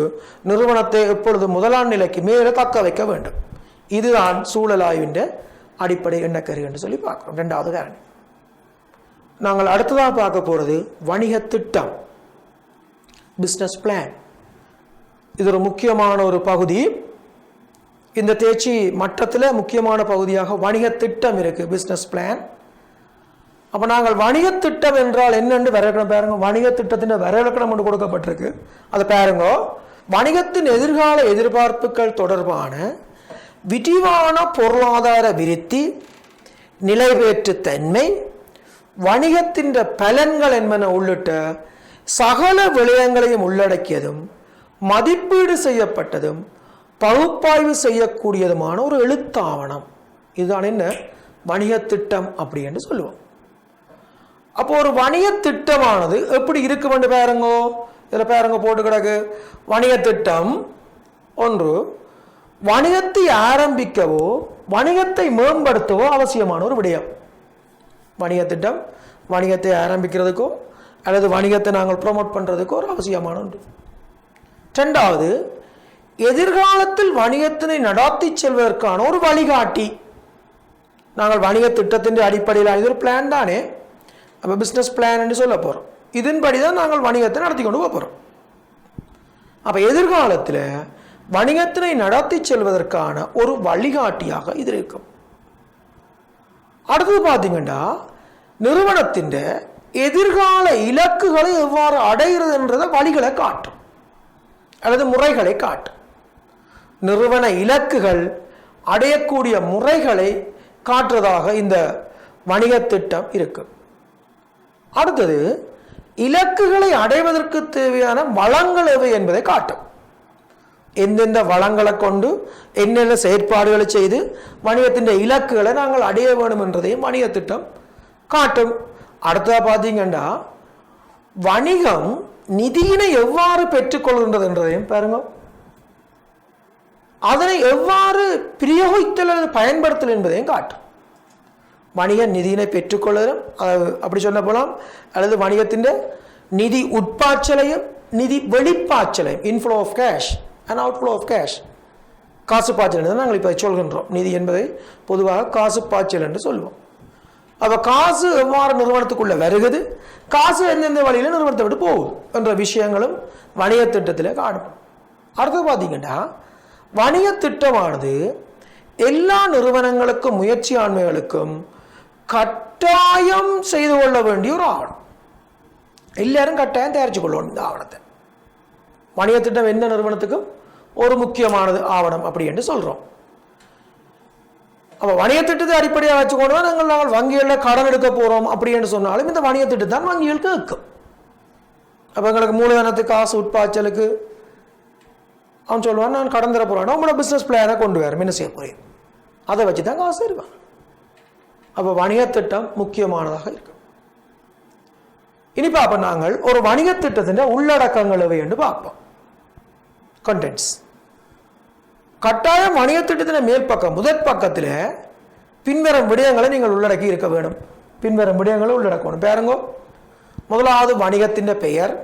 நிறுவனத்தை எப்பொழுதும் முதலாம் நிலைக்கு மேலே தக்க வைக்க வேண்டும். இதுதான் சூழல் ஆய்வின் அடிப்படை எண்ணக்கரு என்று சொல்லி பார்க்கிறோம். இரண்டாவது காரணி. நாங்கள் அடுத்ததாக பார்க்க போறது வணிக திட்டம், பிசினஸ் பிளான். இது ஒரு முக்கியமான ஒரு பகுதி. இந்த தேர்ச்சி மட்டத்தில் முக்கியமான பகுதியாக வணிக திட்டம் இருக்கு, பிசினஸ் பிளான். அப்ப நாங்கள் வணிக திட்டம் என்றால் என்னென்று வரையறுக்கணும். பாருங்க, வணிக திட்டத்தின் வரையறுக்கணும் என்று கொடுக்கப்பட்டிருக்கு. அதை பாருங்க, வணிகத்தின் எதிர்கால எதிர்பார்ப்புகள் தொடர்பான விரிவான பொருளாதார விருத்தி, நிலைபேற்று தன்மை, வணிகத்தின் பலன்கள் என்பன உள்ளிட்ட சகல விடயங்களையும் உள்ளடக்கியதும் மதிப்பீடு செய்யப்பட்டதும் பகுப்பாய்வு செய்யக்கூடியதுமான ஒரு எழுத்தாவணம். இதுதான் என்ன வணிக திட்டம் அப்படி என்று சொல்லுவோம். அப்போ ஒரு வணிக திட்டமானது எப்படி இருக்கும் என்று பாருங்கோ. இதுல பாருங்க போட்டு கிடக்கு, வணிக திட்டம் ஒன்று வணிகத்தை ஆரம்பிக்கவோ வணிகத்தை மேம்படுத்தவோ அவசியமான ஒரு விடயம். வணிக திட்டம் வணிகத்தை ஆரம்பிக்கிறதுக்கோ அல்லது வணிகத்தை நாங்கள் ப்ரொமோட் பண்றதுக்கோ ஒரு அவசியமான ஒன்று. இரண்டாவது, எதிர்காலத்தில் வணிகத்தினை நடாத்தி செல்வதற்கான ஒரு வழிகாட்டி. நாங்கள் வணிக திட்டத்தின் அடிப்படையில் இது ஒரு பிளான் தானே, அப்போ பிஸ்னஸ் பிளான் என்று சொல்ல போகிறோம். இதன்படி தான் நாங்கள் வணிகத்தை நடத்தி கொண்டு போகிறோம். அப்போ எதிர்காலத்தில் வணிகத்தினை நடத்தி செல்வதற்கான ஒரு வழிகாட்டியாக இது இருக்கும். அடுத்தது பார்த்தீங்கன்னா நிறுவனத்தின் எதிர்கால இலக்குகளை எவ்வாறு அடைகிறது என்றதை வழிகளை காட்டும் அல்லது முறைகளை காட்டும். நிறுவன இலக்குகள் அடையக்கூடிய முறைகளை காட்டுறதாக இந்த வணிக திட்டம் இருக்கு. அடுத்தது, இலக்குகளை அடைவதற்கு தேவையான வளங்கள் எவை என்பதை காட்டும். எந்தெந்த வளங்களை கொண்டு என்னென்ன செயற்பாடுகளை செய்து வணிகத்தின் இலக்குகளை நாங்கள் அடைய வேண்டும் என்றதையும் வணிக திட்டம் காட்டும். அடுத்ததாக பார்த்தீங்கன்னா வணிகம் நிதியினை எவ்வாறு பெற்றுக்கொள்கின்றது என்றதையும் பாருங்க, அதனை எவ்வாறு பிரயோகித்தல் அல்லது பயன்படுத்தல் என்பதையும் காட்டும். வணிக நிதியினை பெற்றுக்கொள்ளும் அப்படி சொன்ன போலாம், அல்லது வணிகத்தின் நிதி உட்பாய்ச்சலையும் நிதி வெளிப்பாய்ச்சலையும், inflow of cash and outflow of cash, காசு பாய்ச்சல் என்று நாங்கள் இப்போ சொல்கின்றோம். நிதி என்பதை பொதுவாக காசு பாய்ச்சல் என்று சொல்லுவோம். அப்போ காசு எவ்வாறு நிறுவனத்துக்குள்ள வருகிறது, காசு எந்தெந்த வழியில் நிறுவனத்தை விட்டு போகுது என்ற விஷயங்களும் வணிக திட்டத்தில் காணப்படும். அடுத்து பார்த்தீங்கன்னா வணிக திட்டமானது எல்லா நிறுவனங்களுக்கும் முயற்சி ஆண்மைகளுக்கும் கட்டாயம் செய்து கொள்ள வேண்டிய ஒரு ஆவணம். எல்லாரும் கட்டாயம் தயாரிச்சு கொள்ளணும் இந்த ஆவணத்தை. வணிக திட்டம் எந்த நிறுவனத்துக்கும் ஒரு முக்கியமானது ஆவணம் அப்படி என்று சொல்றோம். அப்போ வணிக திட்டத்தை அடிப்படையாக வச்சுக்கொண்டு தான் நாங்கள் வங்கிகளில் கடன் எடுக்க போகிறோம் அப்படின்னு சொன்னாலும் இந்த வணிக திட்டம் தான் வங்கிகள் கேட்கும். அப்போ எங்களுக்கு மூலதனத்துக்கு காசு உட்பாய்ச்சலுக்கு அவன் சொல்லுவான், நான் கடன் தர போகிறேன், உங்களோட பிஸ்னஸ் பிளானை கொண்டு வரேன், என்ன செய்ய போகிறேன், அதை வச்சு தான் காசு இருக்கான். அப்போ வணிக திட்டம் முக்கியமானதாக இருக்கும். இனி பார்ப்போம் நாங்கள் ஒரு வணிக திட்டத்தின் உள்ளடக்கங்கள் எவை என்று பார்ப்போம். கண்டென்ட்ஸ். கட்டாயம் வணிக திட்டத்தின் மேல் பக்கம் முதற் பக்கத்தில் பின்வரும் விடயங்களை நீங்கள் உள்ளடக்கி இருக்க வேண்டும். பின்வரும் விடயங்களை உள்ளடக்கணும். பாருங்க, முதலாவது வணிகத்தின் பெயர்,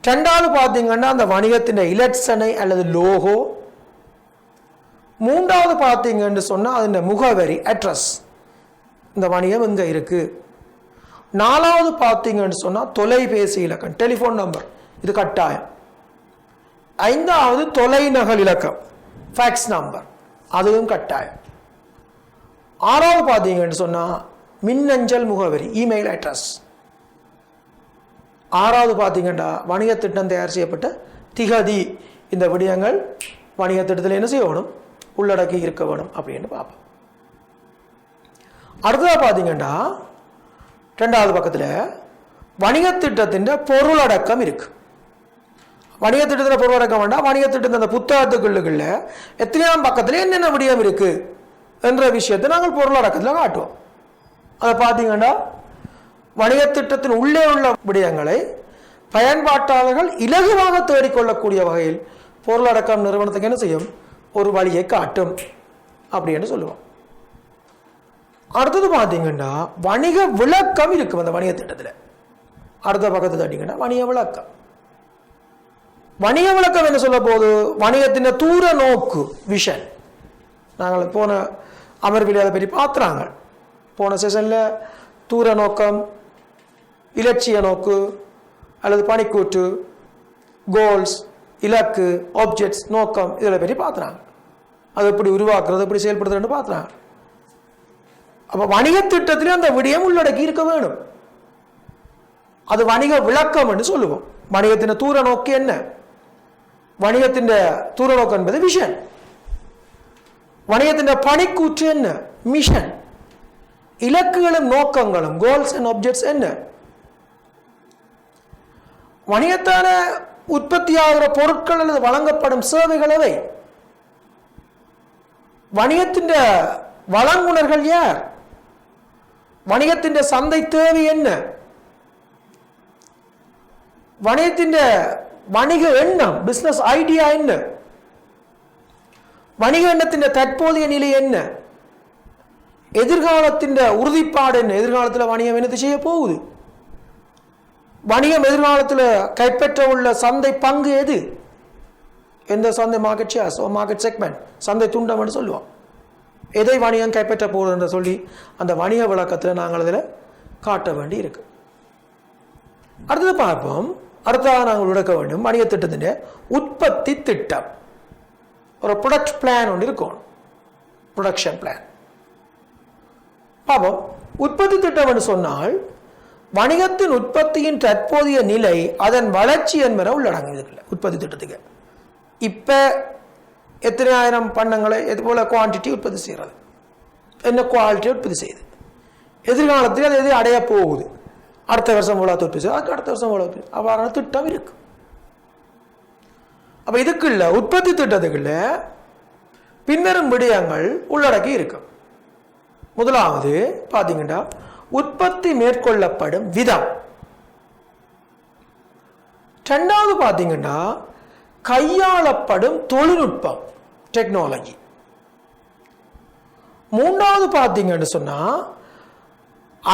ரெண்டாவது பார்த்தீங்கன்னா அந்த வணிகத்தின் இலட்சணை அல்லது லோகோ, மூன்றாவது பார்த்தீங்கன்னு சொன்னால் அதன் முகவரி அட்ரஸ், இந்த வணிகம் எங்கே இருக்கு. நாலாவது பார்த்தீங்கன்னு சொன்னால் தொலைபேசி இலக்கம் டெலிஃபோன் நம்பர், இது கட்டாயம். ஐந்தாவது தொலைநகல் இலக்கம் ஃபேக்ஸ் நம்பர், அதுவும் கட்டாயம். ஆறாவது பார்த்தீங்கன்னு சொன்னால் மின்னஞ்சல் முகவரி இமெயில் அட்ரஸ். ஆறாவது பார்த்தீங்கன்னா வணிக திட்டம் தயார் செய்யப்பட்ட திகதி, இந்த விடயங்கள் வணிக திட்டத்தில் என்ன செய்யணும், உள்ளடக்கி இருக்க வேணும் அப்படின்னு பார்ப்போம். அடுத்ததாக பார்த்தீங்கன்னா ரெண்டாவது பக்கத்தில் வணிக திட்டத்தின் பொருளடக்கம் இருக்கு. வணிக திட்டத்தில் பொருளடக்கம் வேண்டாம், வணிக திட்டத்தின் அந்த புத்தகத்துக்குள்ள எத்தனையாம் பக்கத்தில் என்னென்ன விடயம் இருக்கு என்ற விஷயத்தை நாங்கள் பொருளடக்கத்தில் காட்டுவோம். அதை பார்த்தீங்கன்னா வணிக திட்டத்தின் உள்ளே உள்ள விடயங்களை பயன்பாட்டாளர்கள் இலகுவாக தேடிக்கொள்ளக்கூடிய வகையில் பொருளடக்கம் நிறுவனத்துக்கு என்ன செய்யும், ஒரு வழியை காட்டும் அப்படின்னு சொல்லுவோம். அடுத்தது பார்த்தீங்கன்னா வணிக விளக்கம் இருக்கும் அந்த வணிக திட்டத்தில். அடுத்த பக்கத்தை தட்டிங்கன்னா வணிக விளக்கம். வணிக விளக்கம் என்ன சொல்ல போது, வணிகத்தின் தூர நோக்கு விஷன். நாங்கள் போன அமர்வில் அதை பற்றி பார்த்துறாங்க. போன செஷனில் தூர நோக்கம், இலட்சிய நோக்கு அல்லது பணிக்கூற்று, கோல்ஸ், இலக்கு, ஆப்ஜெக்ட்ஸ், நோக்கம், இதில் பற்றி பார்த்துறாங்க. அது எப்படி உருவாக்குறது, எப்படி செயல்படுத்துறதுன்னு பார்த்துறாங்க. அப்போ வணிக திட்டத்திலே அந்த விடயம் உள்ளடக்கி இருக்க வேணும். அது வணிக விளக்கம் என்று சொல்லுவோம். வணிகத்தின் தூர நோக்கு என்ன, வணிகத்தின் தூர நோக்கம் என்பது விஷன். வணிகத்தின் பணிக்கூற்று என்ன, மிஷன். இலக்குகளும் நோக்கங்களும் கோல்ஸ் அண்ட் ஆப்ஜெக்ட்ஸ் என்ன. வணிகத்தான உற்பத்தியாகிற பொருட்கள் அல்லது வழங்கப்படும் சேவைகள் எவை, வணிகத்தின் வழங்குனர்கள் யார், வணிகத்தின் சந்தை தேவை என்ன, வணிகத்தின் வணிக எண்ணம் பிசினஸ் ஐடியா என்ன, வணிக எண்ணத்தின் தற்போதைய நிலை என்ன, எதிர்காலத்தின் உறுதிப்பாடு என்ன, எதிர்காலத்தில் வணிகம் என்னது செய்ய போகுது, வணிகம் எதிர்காலத்தில் கைப்பற்ற உள்ள சந்தை பங்கு எது, எந்த சந்தை மார்க்கெட் ஷேர்ஸ் மார்க்கெட் செக்மெண்ட், சந்தை துண்டம் என்று சொல்லுவோம். எதை வணிகம் கைப்பற்ற போகுது என்று சொல்லி அந்த வணிக விளக்கத்தில் நாங்கள் அதில் காட்ட வேண்டி இருக்கு. அடுத்தது பார்ப்போம். அடுத்ததாக நாங்கள் விளக்க வேண்டும் வணிக திட்டத்தின் உற்பத்தி திட்டம். ஒரு ப்ரொடக்ட் பிளான் ஒன்று இருக்கும், ப்ரொடக்ஷன் பிளான். பார்ப்போம். உற்பத்தி திட்டம் என்று சொன்னால் வணிகத்தின் உற்பத்தியின் தற்போதைய நிலை, அதன் வளர்ச்சி என்பன உள்ளடங்குது உற்பத்தி திட்டத்துக்கு. இப்போ எத்தனை ஆயிரம் பண்டங்களை எது போல குவான்டிட்டி உற்பத்தி செய்கிறது, என்ன குவாலிட்டி உற்பத்தி செய்யுது, எதிர்காலத்தில் அது எது அடைய போகுது, அடுத்த வருஷம் எவ்வளோ உற்பத்தி செய்யுது, அதுக்கு அடுத்த வருஷம் எவ்வளோ உற்பத்தி, அவ்வாறான திட்டம் இருக்கு. அப்போ இதுக்குள்ள உற்பத்தி திட்டத்துக்குள்ள பின்வரும் விடயங்கள் உள்ளடக்கி இருக்கும். முதலாவது பார்த்தீங்கன்னா உற்பத்தி மேற்கொள்ளப்படும் விதம். ரெண்டாவது பார்த்தீங்கன்னா கையாளப்படும் தொழில்நுட்பம் டெக்னாலஜி. மூன்றாவது பார்த்தீங்கன்னு சொன்னா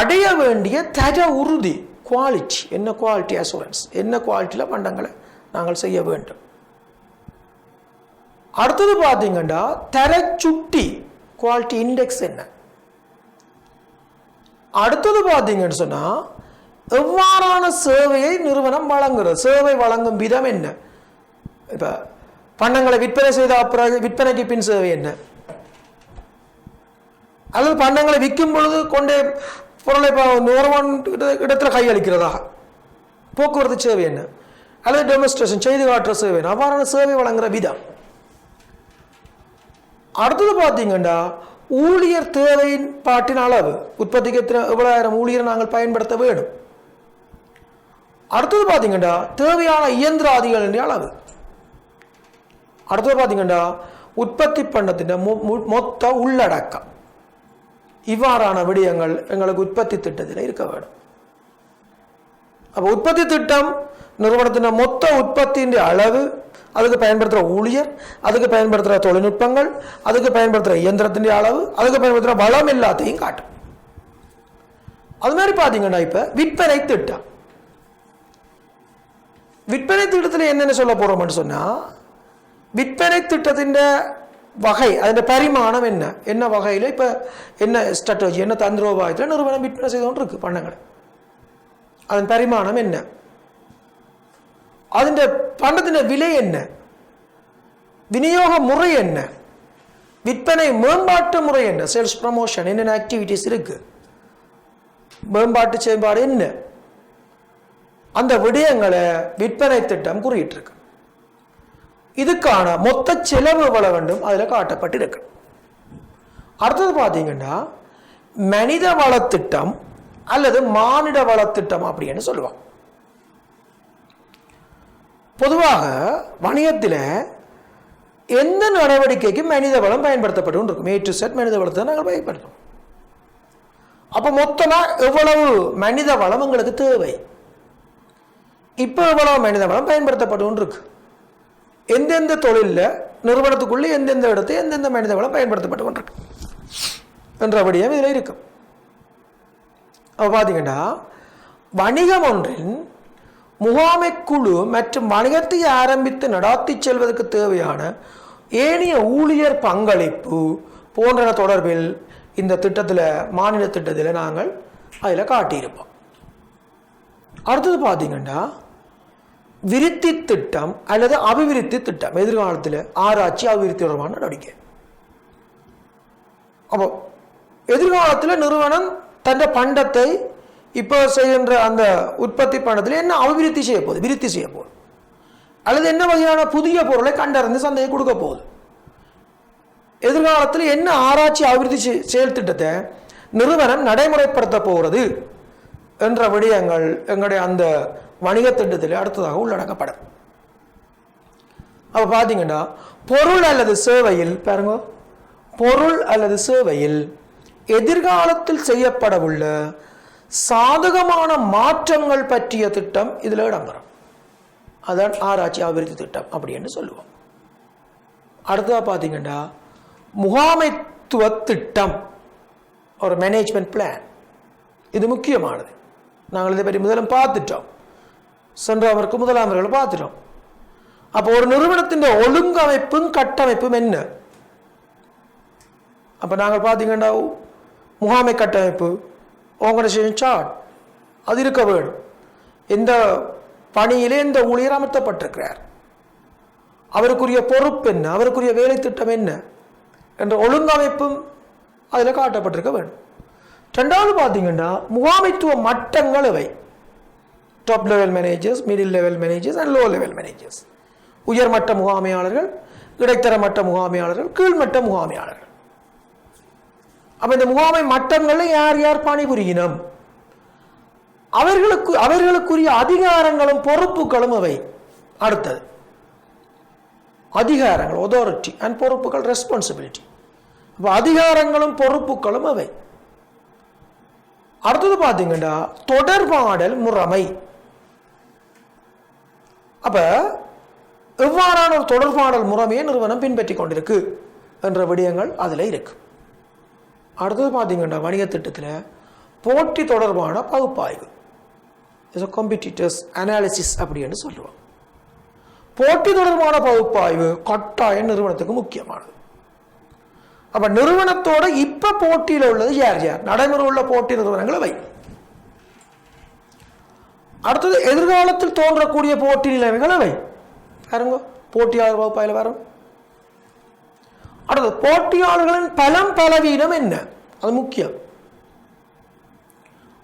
அடைய வேண்டிய தர உறுதி குவாலிட்டி, என்ன குவாலிட்டி அசூரன்ஸ், என்ன குவாலிட்டியில் பண்டங்களை நாங்கள் செய்ய வேண்டும். அடுத்தது பார்த்தீங்கன்னா தர சுட்டி குவாலிட்டி இண்டெக்ஸ் என்ன. அடுத்தது பார்த்தீங்கன்னு சொன்னா எவ்வாறான சேவையை நிறுவனம் வழங்குறது, சேவை வழங்கும் விதம் என்ன. இப்போ பண்டங்களை விற்பனை செய்த பிறகு விற்பனைக்கு பின் சேவை என்ன, அல்லது பண்டங்களை விற்கும் பொழுது கொண்டே பொருளை நுகர்வோன் இடத்துல கையளிக்கிறதா, போக்குவரத்து சேவை என்ன, அல்லது டெமோன்ஸ்ட்ரேஷன் செய்து காட்டுற சேவை என்ன, அவ்வாறான சேவை வழங்குற விதம். அடுத்தது பார்த்தீங்கன்னா ஊழியர் தேவையின் பாட்டின் அளவு, உற்பத்திக்கு எவ்வளவு ஆயிரம் ஊழியர் நாங்கள் பயன்படுத்த வேணும். அடுத்தது பார்த்தீங்கன்னா தேவையான இயந்திராதிகளின் அளவு. அடுத்தது பார்த்தீங்கன்னா உற்பத்தி பண்ணத்தின் மொத்த உள்ளடக்கம். இவ்வாறான விடயங்கள் எங்களுக்கு உற்பத்தி திட்டத்தில் இருக்க வேண்டும். அப்போ உற்பத்தி திட்டம் நிறுவனத்தின் மொத்த உற்பத்தியின் அளவு, அதுக்கு பயன்படுத்துகிற ஊழியர், அதுக்கு பயன்படுத்துகிற தொழில்நுட்பங்கள், அதுக்கு பயன்படுத்துகிற இயந்திரத்தின் அளவு, அதுக்கு பயன்படுத்துகிற வளம் எல்லாத்தையும் காட்டும். அது மாதிரி பார்த்தீங்கன்னா இப்போ விற்பனை திட்டம். விற்பனை திட்டத்தில் என்னென்ன சொல்ல போகிறோம்னு சொன்னால், விற்பனை திட்டத்தின் வகை, அதன் பரிமாணம் என்ன, என்ன வகையில் இப்போ என்ன ஸ்ட்ராட்டஜி, என்ன தந்திரோபாயத்தில் நிறுவனம் விற்பனை செய்து கொண்டு இருக்கு பண்டங்களை, அதன் பரிமாணம் என்ன, அதன் பண்டத்தின் விலை என்ன, விநியோக முறை என்ன, விற்பனை மேம்பாட்டு முறை என்ன, சேல்ஸ் ப்ரமோஷன் என்னென்ன ஆக்டிவிட்டிஸ் இருக்கு, மேம்பாட்டு செயல்பாடு என்ன, அந்த விடயங்களை விற்பனை திட்டம் குறியிட்டிருக்கு. இதுக்கான மொத்த செலவு எவ்வளவு வேண்டும் அதில் காட்டப்பட்டிருக்கு. அடுத்தது பார்த்தீங்கன்னா மனித வளத்திட்டம் அல்லது மானிட வளத்திட்டம் அப்படின்னு சொல்லுவாங்க. பொதுவாக வணிகத்தில் எந்த நடவடிக்கைக்கு மனித வளம் பயன்படுத்தப்படும் இருக்கும், A to Z மனித வளத்தை நாங்கள் பயன்படுத்தோம். அப்போ மொத்தமாக எவ்வளவு மனித வளம் எங்களுக்கு தேவை, இப்போ எவ்வளவு மனித வளம் பயன்படுத்தப்படும் இருக்கு, எந்தெந்த தொழிலில் நிறுவனத்துக்குள்ளே எந்தெந்த இடத்தை எந்தெந்த மனித வளம் பயன்படுத்தப்பட்டு கொண்டிருக்கு என்றபடியும் இதில் இருக்கும். அப்போ பார்த்தீங்கன்னா வணிகம் ஒன்றின் முகாமை குழு மற்றும் வணிகத்தை ஆரம்பித்து நடாத்தி செல்வதற்கு தேவையான ஏனைய ஊழியர் பங்களிப்பு போன்ற தொடர்பில் இந்த திட்டத்தில், மாநில திட்டத்தில் நாங்கள் அதில் காட்டியிருப்போம். அடுத்தது பார்த்தீங்கன்னா விருத்தி திட்டம் அல்லது அபிவிருத்தி திட்டம், எதிர்காலத்தில் ஆராய்ச்சி அபிவிருத்தி தொடர்பான நடவடிக்கை. அப்போ எதிர்காலத்தில் நிறுவனம் தன் பண்டத்தை இப்போ செய்கின்ற அந்த உற்பத்தி பண்டத்தில் என்ன அபிவிருத்தி செய்ய போகுது, விருத்தி செய்ய போகுது, அல்லது என்ன வகையான புதிய பொருளை கண்டறிந்து சந்தையை கொடுக்க போகுது, எதிர்காலத்தில் என்ன ஆராய்ச்சி அபிவிருத்தி செயல் திட்டத்தை நிறுவனம் நடைமுறைப்படுத்த போகிறது என்ற விடயங்கள் எங்களுடைய அந்த வணிக திட்டத்தில் அடுத்ததாக உள்ளடக்கப்படும். அப்போ பார்த்தீங்கன்னா பொருள் அல்லது சேவையில் பாருங்க, பொருள் அல்லது சேவையில் எதிர்காலத்தில் செய்யப்படவுள்ள சாதகமான மாற்றங்கள் பற்றிய திட்டம் இதில் இடம்பெறும். அதான் ஆராய்ச்சி அபிவிருத்தி திட்டம் அப்படின்னு சொல்லுவோம். அடுத்ததாக பார்த்தீங்கன்னா முகாமைத்துவ திட்டம், ஒரு மேனேஜ்மெண்ட் பிளான். இது முக்கியமானது. நாங்கள் இதை பற்றி முதலும் பார்த்துட்டோம், சென்றவருக்கு முதலாமர்களை பார்த்துட்டோம். அப்போ ஒரு நிறுவனத்தின் ஒழுங்கமைப்பும் கட்டமைப்பும் என்ன, அப்போ நாங்கள் பார்த்தீங்கன்னா முகாமை கட்டமைப்பு, ஆர்கனைசேஷன் சார்ட் அது இருக்க வேணும். எந்த பணியிலே எந்த ஊழியர் அமர்த்தப்பட்டிருக்கிறார், அவருக்குரிய பொறுப்பு என்ன, அவருக்குரிய வேலை திட்டம் என்ன என்ற ஒழுங்கமைப்பும் அதில் காட்டப்பட்டிருக்க வேண்டும். ரெண்டாவது பார்த்தீங்கன்னா முகாமைத்துவ மட்டங்கள் இவை, top level managers, middle level managers and low level managers. உயர்மட்ட முகாமையாளர்கள், இடைத்தர மட்ட முகாமையாளர்கள், கீழ்மட்ட முகாமையாளர்கள். அப்போ இந்த முகாமை மட்டங்களில் யார் யார் பணிபுரியணும், அவர்களுக்குரிய அதிகாரங்களும் பொறுப்புகளும் அவை. அடுத்தது அதிகாரங்கள், அத்தாரிட்டி அண்ட் பொறுப்புகள், ரெஸ்பான்சிபிலிட்டி. அப்போ அதிகாரங்களும் பொறுப்புகளும் அவை. அடுத்தது பார்த்தீங்கன்னா தொடர்பாடல் முறைமை. அப்ப எவ்வாறான ஒரு தொடர்பாடல் முறைமையை நிறுவனம் பின்பற்றி கொண்டிருக்கு என்ற விடயங்கள் அதில் இருக்கு. அடுத்தது பார்த்தீங்கன்னா வணிக திட்டத்தில் போட்டி தொடர்பான பகுப்பாய்வு, காம்படிட்டர்ஸ் அனாலிசிஸ் அப்படின்னு சொல்லுவோம். போட்டி தொடர்பான பகுப்பாய்வு கட்டாயம் நிறுவனத்துக்கு முக்கியமானது. அப்ப நிறுவனத்தோட இப்ப போட்டியில் உள்ளது யார் யார், நடைமுறை உள்ள போட்டி நிறுவனங்களை வை. அடுத்தது எதிர்காலத்தில் தோன்றக்கூடிய போட்டி நிலைமைகளை வை. பாருங்க, போட்டியாளர் பகுப்பாய்வில் வரும். அடுத்தது போட்டியாளர்களின் பலம் பலவீனம் என்ன, அது முக்கியம்.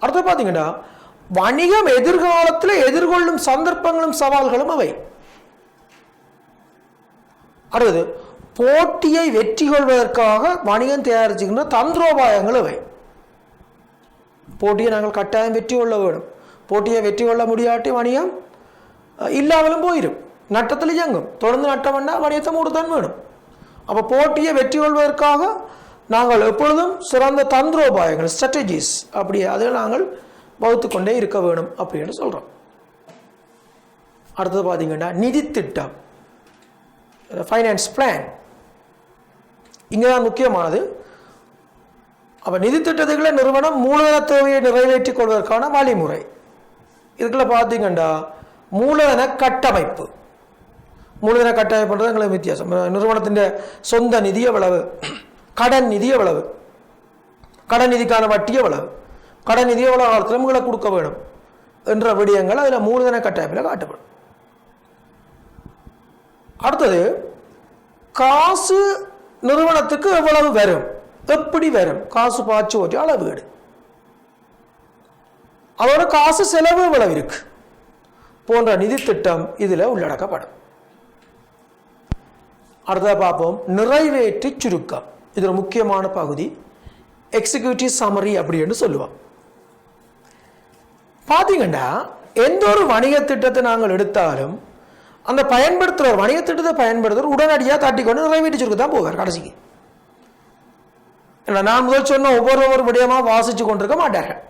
அடுத்து பார்த்தீங்கன்னா வணிகம் எதிர்காலத்தில் எதிர்கொள்ளும் சந்தர்ப்பங்களும் சவால்களும் அவை. அடுத்தது போட்டியை வெற்றி கொள்வதற்காக வணிகம் தயாரிச்சுக்கின்ற தந்திரோபாயங்கள் இவை. போட்டியை நாங்கள் கட்டாயம் வெற்றி கொள்ள வேணும். போட்டியை வெற்றி கொள்ள முடியாட்டி வணிகம் இல்லாமலும் போயிடும், நட்டத்தில் இயங்கும். தொடர்ந்து நட்டம் வேண்டாம், வணிகத்தை மூடத்தான் வேணும். அப்போ போட்டியை வெற்றி கொள்வதற்காக நாங்கள் எப்பொழுதும் சிறந்த தந்திரோபாயங்கள் ஸ்ட்ராட்டஜிஸ் அப்படி அதில் நாங்கள் வகுத்து கொண்டே இருக்க வேணும் அப்படின்னு சொல்கிறோம். அடுத்தது பார்த்தீங்கன்னா நிதி திட்டம், ஃபைனான்ஸ் பிளான். இங்கே தான் முக்கியமானது. அப்போ நிதி திட்டத்துக்குள்ள நிறுவனம் மூலதன தேவையை நிறைவேற்றிக் கொள்வதற்கான வழிமுறை. இதுக்குள்ள பார்த்தீங்கன்னா மூலதன கட்டமைப்பு. மூலதன கட்டமைப்புன்றது எங்களுக்கு வித்தியாசம். நிறுவனத்தின் சொந்த நிதி எவ்வளவு, கடன் நிதி எவ்வளவு, கடன் நிதிக்கான வட்டி எவ்வளவு, கடன் நிதி எவ்வளவு காலத்தில் உங்களை கொடுக்க வேணும் என்ற விடயங்கள் அதில் மூலதன கட்டமைப்பில் காட்டப்படும். அடுத்தது காசு நிறுவனத்துக்கு எவ்வளவு வரும், எப்படி வரும், காசு பாய்ச்சி ஓட்டி அளவீடு, அதோட காசு செலவு எவ்வளவு இருக்கு போன்ற நிதி திட்டம் இதில் உள்ளடக்கப்படும். அடுத்ததாக பார்ப்போம் நிறைவேற்றி சுருக்கம். இது ஒரு முக்கியமான பகுதி. எக்ஸிக்யூட்டிவ் சமரி அப்படின்னு சொல்லுவோம். பார்த்தீங்கன்னா எந்த ஒரு வணிக திட்டத்தை நாங்கள் எடுத்தாலும் அந்த பயன்படுத்துகிறவர், வணிக திட்டத்தை பயன்படுத்துகிறவர் உடனடியாக தட்டிக்கொண்டு நிறைவேற்றி சுருக்க தான் போவார் கடைசிக்கு. நான் முதல் சொன்ன ஒவ்வொரு விடயமாக வாசித்து கொண்டிருக்க மாட்டார்கள்.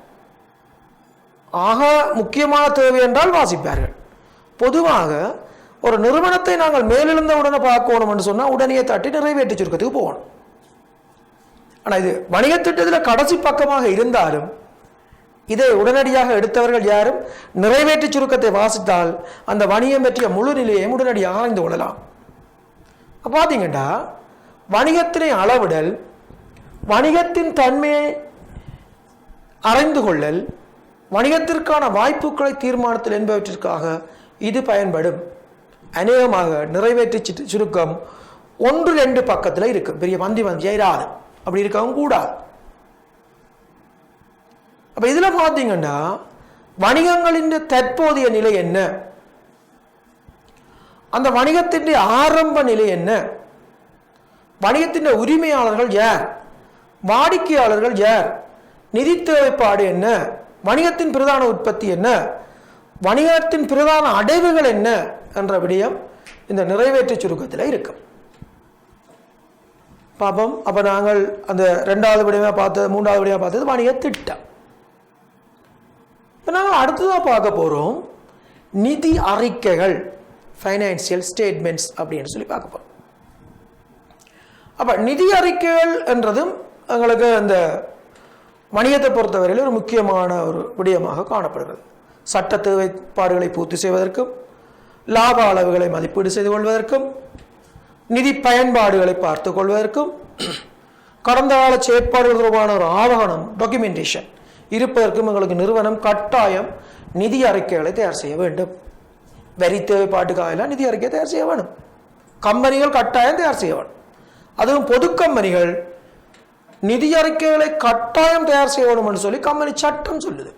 ஆக முக்கியமான தேவை என்றால் வாசிப்பார்கள். பொதுவாக ஒரு நிறுவனத்தை நாங்கள் மேலிருந்த உடனே பார்க்கணும் என்று சொன்னால் உடனே தட்டி நிறைவேற்றி சுருக்கத்துக்கு போகணும். ஆனால் இது வணிக திட்டத்தில் கடைசி பக்கமாக இருந்தாலும் இதை உடனடியாக எடுத்தவர்கள் யாரும் நிறைவேற்றி சுருக்கத்தை வாசித்தால் அந்த வணிகம் பற்றிய முழு நிலையையும் உடனடியாக அறிந்து கொள்ளலாம். பார்த்தீங்கன்னா வணிகத்தினை அளவிடல், வணிகத்தின் தன்மையை அறிந்து கொள்ளல், வணிகத்திற்கான வாய்ப்புகளை தீர்மானத்தில் என்பவற்றிற்காக இது பயன்படும். அநேகமாக நிறைவேற்றி சுருக்கம் 1-2 பக்கத்தில் இருக்கும். பெரிய வந்தியா இராது, அப்படி இருக்கவும் கூடாது. அப்ப இதில் பார்த்தீங்கன்னா வணிகங்களின் தற்போதைய நிலை என்ன, அந்த வணிகத்தின் ஆரம்ப நிலை என்ன, வணிகத்தின் உரிமையாளர்கள் யார், வாடிக்கையாளர்கள் யார், நிதி தேவைப்பாடு என்ன, வணிகத்தின் பிரதான உற்பத்தி என்ன, வணிகத்தின் பிரதான அடைவுகள் என்ன என்ற விடயம் இந்த நிறைவேற்றி சுருக்கத்தில் இருக்கும். பாப்போம். அப்போ நாங்கள் அந்த 2வது விடயமாக பார்த்தது, 3வது விடயமாக பார்த்தது வணிக திட்டம். இப்போ நாங்கள் அடுத்ததாக பார்க்க போகிறோம் நிதி அறிக்கைகள், ஃபைனான்சியல் ஸ்டேட்மெண்ட்ஸ் அப்படின்னு சொல்லி பார்க்க போகிறோம். அப்போ நிதி அறிக்கைகள் என்றதும் எங்களுக்கு அந்த வணிகத்தை பொறுத்தவரையில் ஒரு முக்கியமான ஒரு விடயமாக காணப்படுகிறது. சட்ட தேவைப்பாடுகளை பூர்த்தி செய்வதற்கும், லாப அளவுகளை மதிப்பீடு செய்து கொள்வதற்கும், நிதி பயன்பாடுகளை பார்த்து கொள்வதற்கும், கடந்த கால செயற்பாடுகள் தொடர்பான ஒரு ஆவணம் டாக்குமெண்டேஷன் இருப்பதற்கும் எங்களுக்கு நிறுவனம் கட்டாயம் நிதி அறிக்கைகளை தயார் செய்ய வேண்டும். வரி தேவைப்பாட்டுக்காக நிதி அறிக்கை தயார் செய்ய வேணும். கம்பெனிகள் கட்டாயம் தயார் செய்ய வேணும். அதுவும் பொது கம்பெனிகள் நிதி அறிக்கைகளை கட்டாயம் தயார் செய்ய வேணும் என்று சொல்லி கம்பெனி சட்டம் சொல்லுது.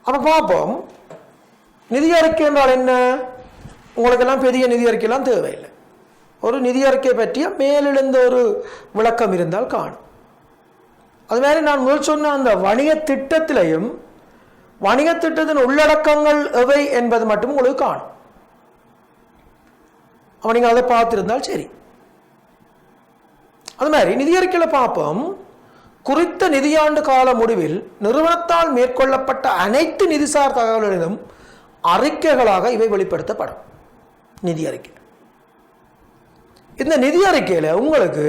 அப்ப பார்ப்போம் நிதி அறிக்கை என்றால் என்ன. உங்களுக்கெல்லாம் பெரிய நிதி அறிக்கையெல்லாம் தேவையில்லை. ஒரு நிதி அறிக்கை பற்றிய மேலெழுந்த ஒரு விளக்கம் இருந்தால் காணும். அது மாதிரி நான் முதல் சொன்ன அந்த வணிக திட்டத்திலையும் வணிக திட்டத்தின் உள்ளடக்கங்கள் எவை என்பது மட்டும் உங்களுக்கு காணும். அப்ப நீங்கள் அதை பார்த்திருந்தால் சரி. அது மாதிரி நிதி அறிக்கையில் பார்ப்போம், குறித்த நிதியாண்டு கால முடிவில் நிறுவனத்தால் மேற்கொள்ளப்பட்ட அனைத்து நிதிசார் தகவல்களிலும் அறிக்கைகளாக இவை வெளிப்படுத்தப்படும். நிதி அறிக்கை. இந்த நிதி அறிக்கையில் உங்களுக்கு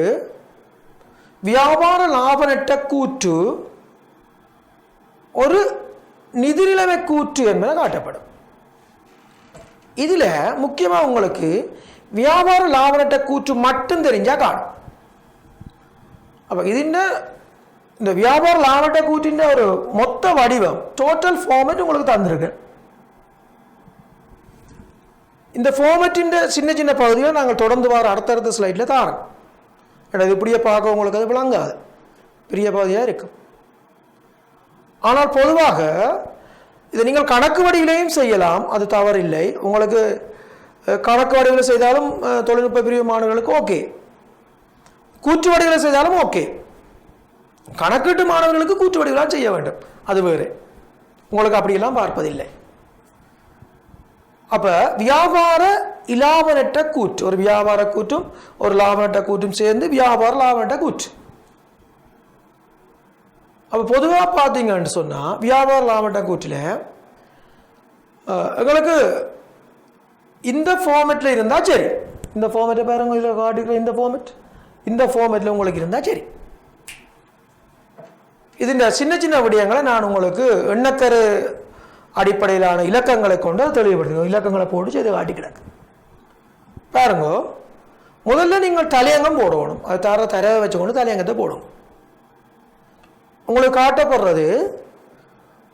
வியாபார லாப நட்ட கூற்று, ஒரு நிதி நிலைமை கூற்று என்பது காட்டப்படும். இதுல முக்கியமாக உங்களுக்கு வியாபார லாப நட்ட கூற்று மட்டும் தெரிஞ்சா காணும். அப்ப இந்த வியாபார லாப நட்ட கூற்றின் ஒரு மொத்த வடிவம், டோட்டல் ஃபார்மேட் உங்களுக்கு தந்திருக்கு. இந்த ஃபார்மேட்டின் சின்ன சின்ன பகுதியை நாங்கள் தொடர்ந்து வர அடுத்தடுத்த ஸ்லைடில் தாரோம். இது இப்படியே பார்க்க உங்களுக்கு அது விளங்காது, பெரிய பகுதியாக இருக்கும். ஆனால் பொதுவாக இதை நீங்கள் கணக்கு வடிவிலையும் செய்யலாம், அது தவறில்லை. உங்களுக்கு கணக்கு வடிவில் செய்தாலும் தொழில்நுட்ப பிரிவு மாணவர்களுக்கு ஓகே, கூற்று வடிவில் செய்தாலும் ஓகே. கணக்கீட்டு மாணவர்களுக்கு கூற்று வடிவெல்லாம் செய்ய வேண்டும், அது வேறு. உங்களுக்கு அப்படியெல்லாம் பார்ப்பதில்லை. அப்ப வியாபார இலாபநட்ட கூற்று, ஒரு வியாபார கூற்றும் ஒரு லாபநட்ட கூற்றும் சேர்ந்து வியாபார லாபநட்ட கூற்று. அப்ப பொதுவாக பார்த்தீங்கன்னு சொன்னா வியாபார லாபநட்ட கூற்றில் எங்களுக்கு இந்த ஃபார்மேட்ல இருந்தா சரி. இந்த ஃபார்மேட்டை பாருங்க, இதில் காட்டிக்கிற இந்த ஃபார்மேட்ல உங்களுக்கு இருந்தா சரி. இந்த சின்ன சின்ன விடயங்களை நான் உங்களுக்கு எண்ணக்கரு அடிப்படையிலான இலக்கங்களை கொண்டு தெளிவுபடுத்துங்க. இலக்கங்களை போட்டு செய்து காட்டி கிடக்கு பாருங்க. முதல்ல நீங்கள் தலையங்கம் போடணும். அது தரவை வச்சுக்கொண்டு தலையங்கத்தை போடும். உங்களுக்கு காட்டப்படுறது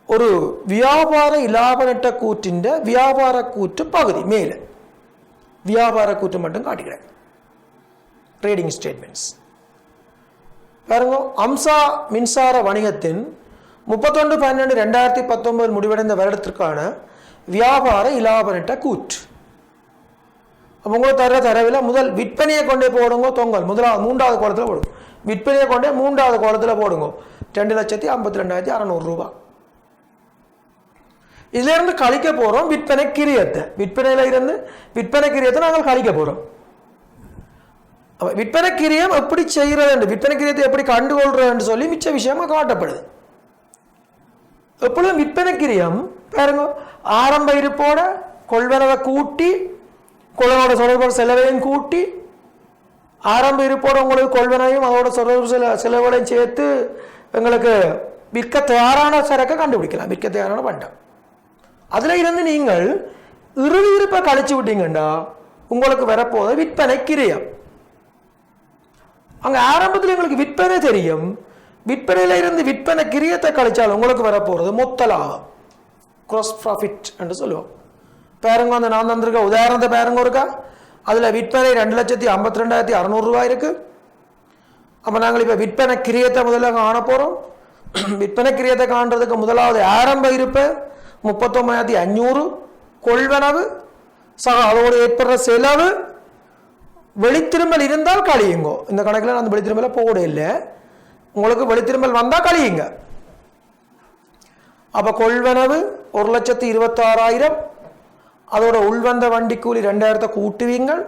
ஒரு வியாபார இலாபநட்ட கூற்றின் வியாபார கூற்று பகுதி. மேலே வியாபார கூற்று மட்டும் காட்டுகிறேன். ட்ரேடிங் ஸ்டேட்மெண்ட்ஸ் பாருங்க. அம்சா மின்சார வணிகத்தின் 31/12/2019 முடிவடைந்த வருடத்திற்கான வியாபார இலாபநட்ட கூற்று. உங்களுக்கு தரவில் முதல் விற்பனையை கொண்டே போடுங்க. தொங்கல் மூன்றாவது கோலத்தில் போடுங்க. விற்பனையை கொண்டே மூன்றாவது கோலத்தில் போடுங்க. 2,52,600 ரூபாய். இதுல இருந்து கழிக்க போறோம் விற்பனை கிரியத்தை. விற்பனையில இருந்து விற்பனை கிரியத்தை நாங்கள் கழிக்க போறோம். விற்பனை கிரியம் எப்படி செய்யறது, விற்பனை கிரியத்தை எப்படி கண்டுகொள்றது சொல்லி மிச்ச விஷயமா காட்டப்படுது. எப்பொழுதும் விற்பனை கிரியம் பாருங்க, ஆரம்ப இருப்போட கொள்வனவை கூட்டி கொள்வனோட தொடர்பு செலவையும் கூட்டி, ஆரம்ப இருப்போட உங்களுக்கு கொள்வனையும் அதோட தொடர்பு செலவுகளையும் சேர்த்து எங்களுக்கு விற்க தயாரான சரக்கை கண்டுபிடிக்கலாம். விற்க தயாரான பண்டம். அதுல இருந்து நீங்கள் இறுதி இருப்பை கழிச்சு விட்டீங்கன்னா உங்களுக்கு வரப்போது விற்பனை கிரியம். அங்க ஆரம்பத்தில் உங்களுக்கு விற்பனை தெரியும். விற்பனையில இருந்து விற்பனை கிரியத்தை கழிச்சால் உங்களுக்கு வரப்போறது மொத்த லாபம், கிராஸ் ப்ராஃபிட் என்று சொல்லுவோம். பேருங்க அந்த நான் தந்திருக்க உதாரணத்தை பேருங்க இருக்கா. அதுல விற்பனை 2,52,600 ரூபாய் இருக்கு. அப்ப நாங்கள் இப்ப விற்பனை கிரியத்தை முதல்ல காண போறோம். விற்பனை கிரியத்தை காண்றதுக்கு முதலாவது ஆரம்ப இருப்பு 39,500, கொள்வனவு அதோடு ஏற்படுற செலவு, வெளித்திரும்பல் இருந்தால் கழியுங்க. இந்த கணக்கில் நான் வெளித்திரும்பல போட இல்லை, உங்களுக்கு வெளித்திரும்பல் வந்தா கழியுங்க. அப்ப கொள்வனவு 1,26,000, அதோட உள்வந்த வண்டி கூலி 2,000 கூட்டுவீங்கள்.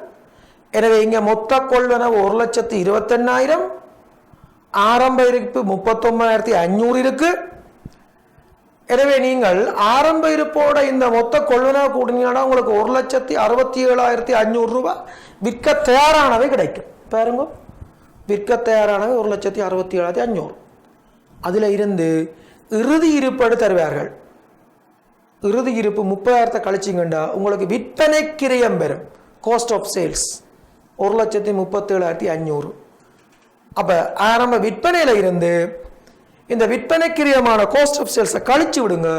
எனவே இங்க மொத்த கொள்வனவு 1,28,000, ஆரம்ப இருப்பு 39,500 இருக்கு. எனவே நீங்கள் ஆரம்ப இருப்போட இந்த மொத்த கொள்வனவு கூட்டினீங்கன்னா உங்களுக்கு 1,67,500 ரூபாய் விற்க தயாரானவை கிடைக்கும். பாருங்க, விற்க தயாரானவை 1,67,500. அதுல இருந்து இறுதி இருப்பு தருவார்கள். இறுதி இருப்பு 30,000 கழிச்சிங்கண்டா உங்களுக்கு விற்பனை கிரயம் பெறும். Cost of sales 1,37,500. அப்ப ஆரம்ப விற்பனையில இருந்து இந்த விற்பனை கிரியமான காஸ்ட் ஆஃப் சேல்ஸை கழிச்சு விடுங்க.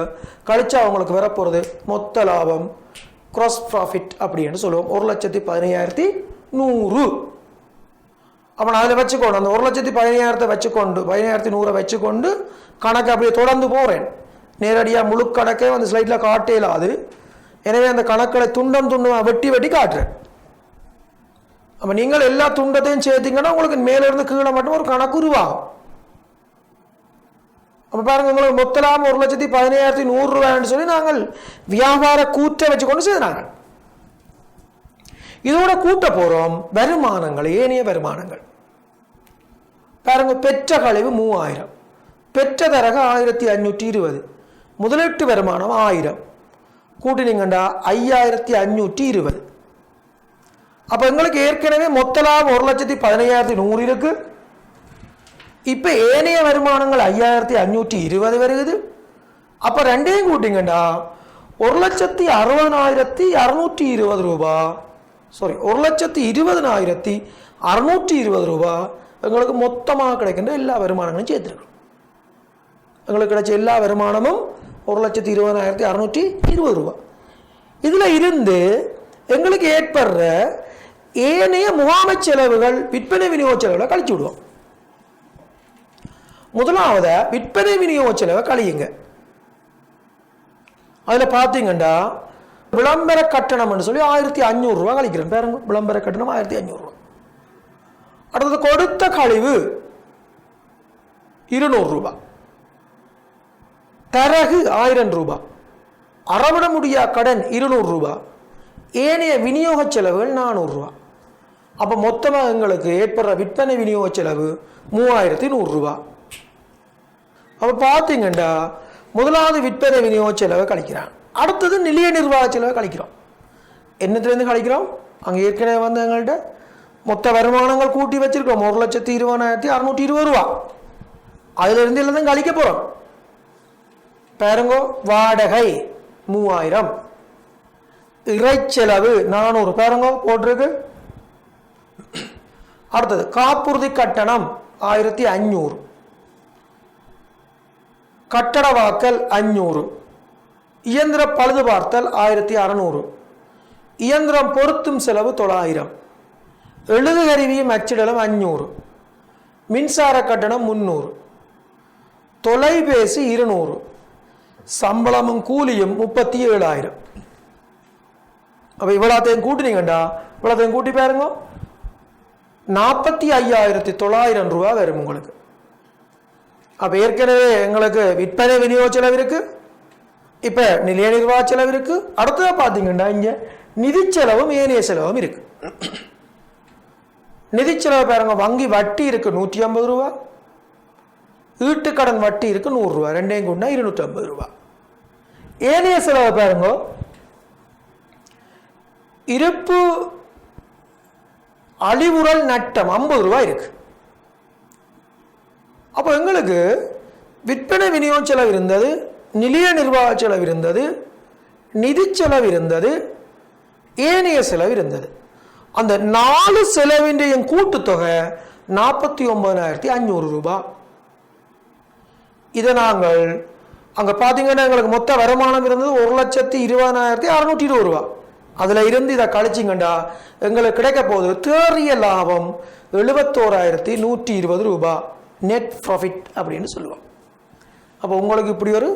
கழிச்சா உங்களுக்கு வரப்போறது மொத்த லாபம், கிராஸ் ப்ராஃபிட் அப்படின்னு சொல்லுவோம். 1,15,100. அப்ப நான் அதில் வச்சுக்கோணும். அந்த 1,15,000 வச்சுக்கொண்டு 15,100 வச்சுக்கொண்டு கணக்கு அப்படியே தொடர்ந்து போறேன். நேரடியாக முழு கணக்கே வந்து ஸ்லைட்ல காட்டேலாது. எனவே அந்த கணக்களை துண்டம் வெட்டி வெட்டி காட்டுறேன். அப்ப நீங்கள் எல்லா துண்டத்தையும் சேர்த்தீங்கன்னா உங்களுக்கு மேல இருந்து கீழே மட்டும் ஒரு கணக்கு உருவாகும். அப்ப பாருங்க, உங்களுக்கு மொத்த லாபம் 1,15,100 ரூபாய்ன்னு சொல்லி நாங்கள் வியாபார கூற்றை வச்சுக்கொண்டு செய்தாங்க. இதோட கூட்ட போறோம் வருமானங்கள், ஏனைய வருமானங்கள். பாருங்க, பெற்ற கழிவு 3,000, பெற்ற தரகு 1,520, முதலீட்டு வருமானம் 1000 கூட்டினீங்கண்டா 5,520. அப்ப எங்களுக்கு ஏற்கனவே மொத்த லாபம் 1,15,100 இருக்கு. இப்ப ஏனைய வருமானங்கள் 5,520 வருகிறது. அப்ப ரெண்டையும் கூட்டிங்கண்டா 1,60,220 ரூபாய், சாரி 1,20,620 ரூபாய் எங்களுக்கு மொத்தமாக கிடைக்கின்ற எல்லா வருமானங்களும் சேர்த்துருக்கோம். எங்களுக்கு கிடைச்ச எல்லா வருமானமும் 1,20,620 ரூபாய். இதுல இருந்து எங்களுக்கு ஏற்படுற ஏனைய முகாமை செலவுகள், விற்பனை விநியோக செலவுகளை கழிச்சு விடுவோம். முதலாவது விற்பனை விநியோக செலவை கழியுங்க. அதுல பாத்தீங்கன்னா விளம்பர கட்டணம் என்று சொல்லி 1500 ரூபா கழிக்கிறேன் பாருங்க. விளம்பர கட்டணம் 1500 ரூபா. அடுத்தது கொடுத்த கழிவு 200 ரூபா, தரகு 1000 ரூபா, அறவிட முடியா கடன் 200 ரூபா, ஏனைய விநியோக செலவுகள் 400 ரூபா. அப்போ மொத்தமாக எங்களுக்கு ஏற்படுற விற்பனை விநியோக செலவு 3100 ரூபா. அப்போ பார்த்தீங்கன்னா முதலாவது விற்பனை விநியோக செலவை கழிக்கிறான். அடுத்தது நிலைய நிர்வாக செலவை கழிக்கிறோம். என்னத்துலேருந்து கழிக்கிறோம்? அங்கே ஏற்கனவே வந்து எங்கள்கிட்ட மொத்த வருமானங்கள் கூட்டி வச்சிருக்கோம் 1,20,620 ரூபா. அதிலிருந்து எல்லாம் கழிக்க போகிறோம். பாருங்கோ, வாடகை 3000, இறைச்செலவு 400 பாருங்கோ போட்டிருக்கு. அடுத்தது காப்புறுதி கட்டணம் 1500, கட்டடவாக்கல் 500, இயந்திர பழுது பார்த்தல் 1600, இயந்திரம் பொருத்தும் செலவு 900, எழுது கருவியும் அச்சிடலும் 500, மின்சார கட்டணம் 300, தொலைபேசி 200, சம்பளமும் கூலியும் 37,000. அப்போ இவ்வளோத்தையும் கூட்டினீங்கண்டா, இவ்வளோத்தையும் கூட்டி பாருங்க 45,900 ரூபா வரும் உங்களுக்கு. அப்போ ஏற்கனவே எங்களுக்கு விற்பனை விநியோக செலவு இருக்கு, இப்போ நிலைய நிர்வாக செலவு இருக்கு. அடுத்ததாக பார்த்தீங்கன்னா இங்கே நிதி செலவும் ஏனைய செலவும் இருக்கு. நிதி செலவு பாருங்க, வங்கி வட்டி இருக்கு 150 ரூபா, வீட்டுக்கடன் வட்டி இருக்கு 100 ரூபா, ரெண்டையும் கூட்டினா 250 ரூபா. ஏனைய செலவு பாருங்க, இருப்பு அழிவுறல் நட்டம் 50 ரூபா இருக்கு. அப்போ எங்களுக்கு விற்பனை விநியோக செலவு இருந்தது, நிலைய நிர்வாக செலவு இருந்தது, நிதி செலவு இருந்தது, ஏனைய செலவு இருந்தது. அந்த 4 செலவின் கூட்டுத்தொகை 49,500 ரூபா. இதை நாங்கள் அங்கே பார்த்தீங்கன்னா எங்களுக்கு மொத்த வருமானம் இருந்தது 1,20,620 ரூபா. அதில் இருந்து இதை கழிச்சிங்கண்டா எங்களுக்கு கிடைக்க போகுது தேறிய லாபம் 71,120 ரூபா, நெட் ப்ராஃபிட் அப்படின்னு சொல்லுவோம். அப்போ உங்களுக்கு இப்படி ஒரு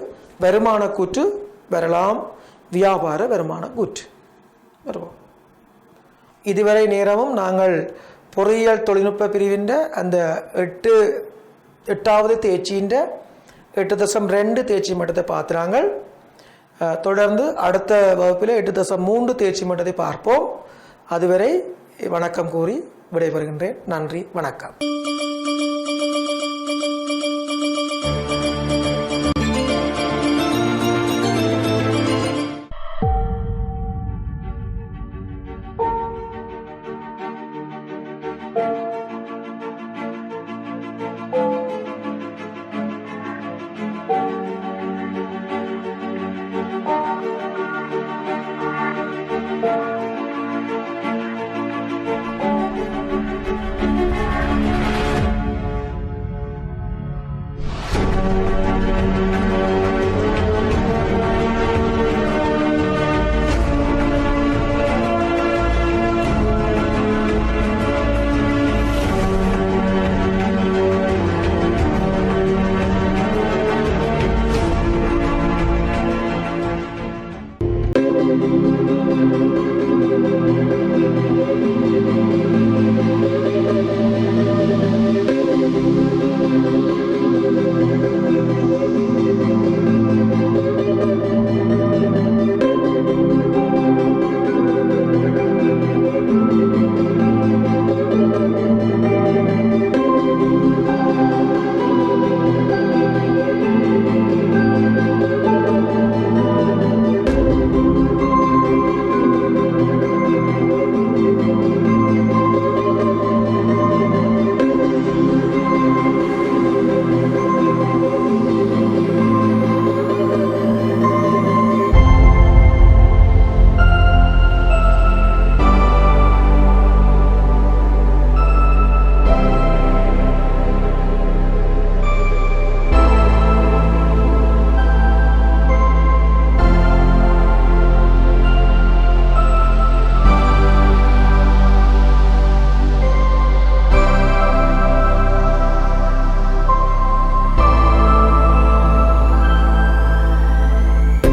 வருமான கூற்று வரலாம், வியாபார வருமான கூற்று வருவோம். இதுவரை நேரமும் நாங்கள் பொறியியல் தொழில்நுட்ப பிரிவின் அந்த 8வது தேர்ச்சியின் 8.2 தேர்ச்சி மட்டத்தை பார்த்துறாங்க. தொடர்ந்து அடுத்த வகுப்பில் 8.3 தேர்ச்சி மட்டத்தை பார்ப்போம். அதுவரை வணக்கம் கூறி விடைபெறுகின்றேன். நன்றி, வணக்கம்.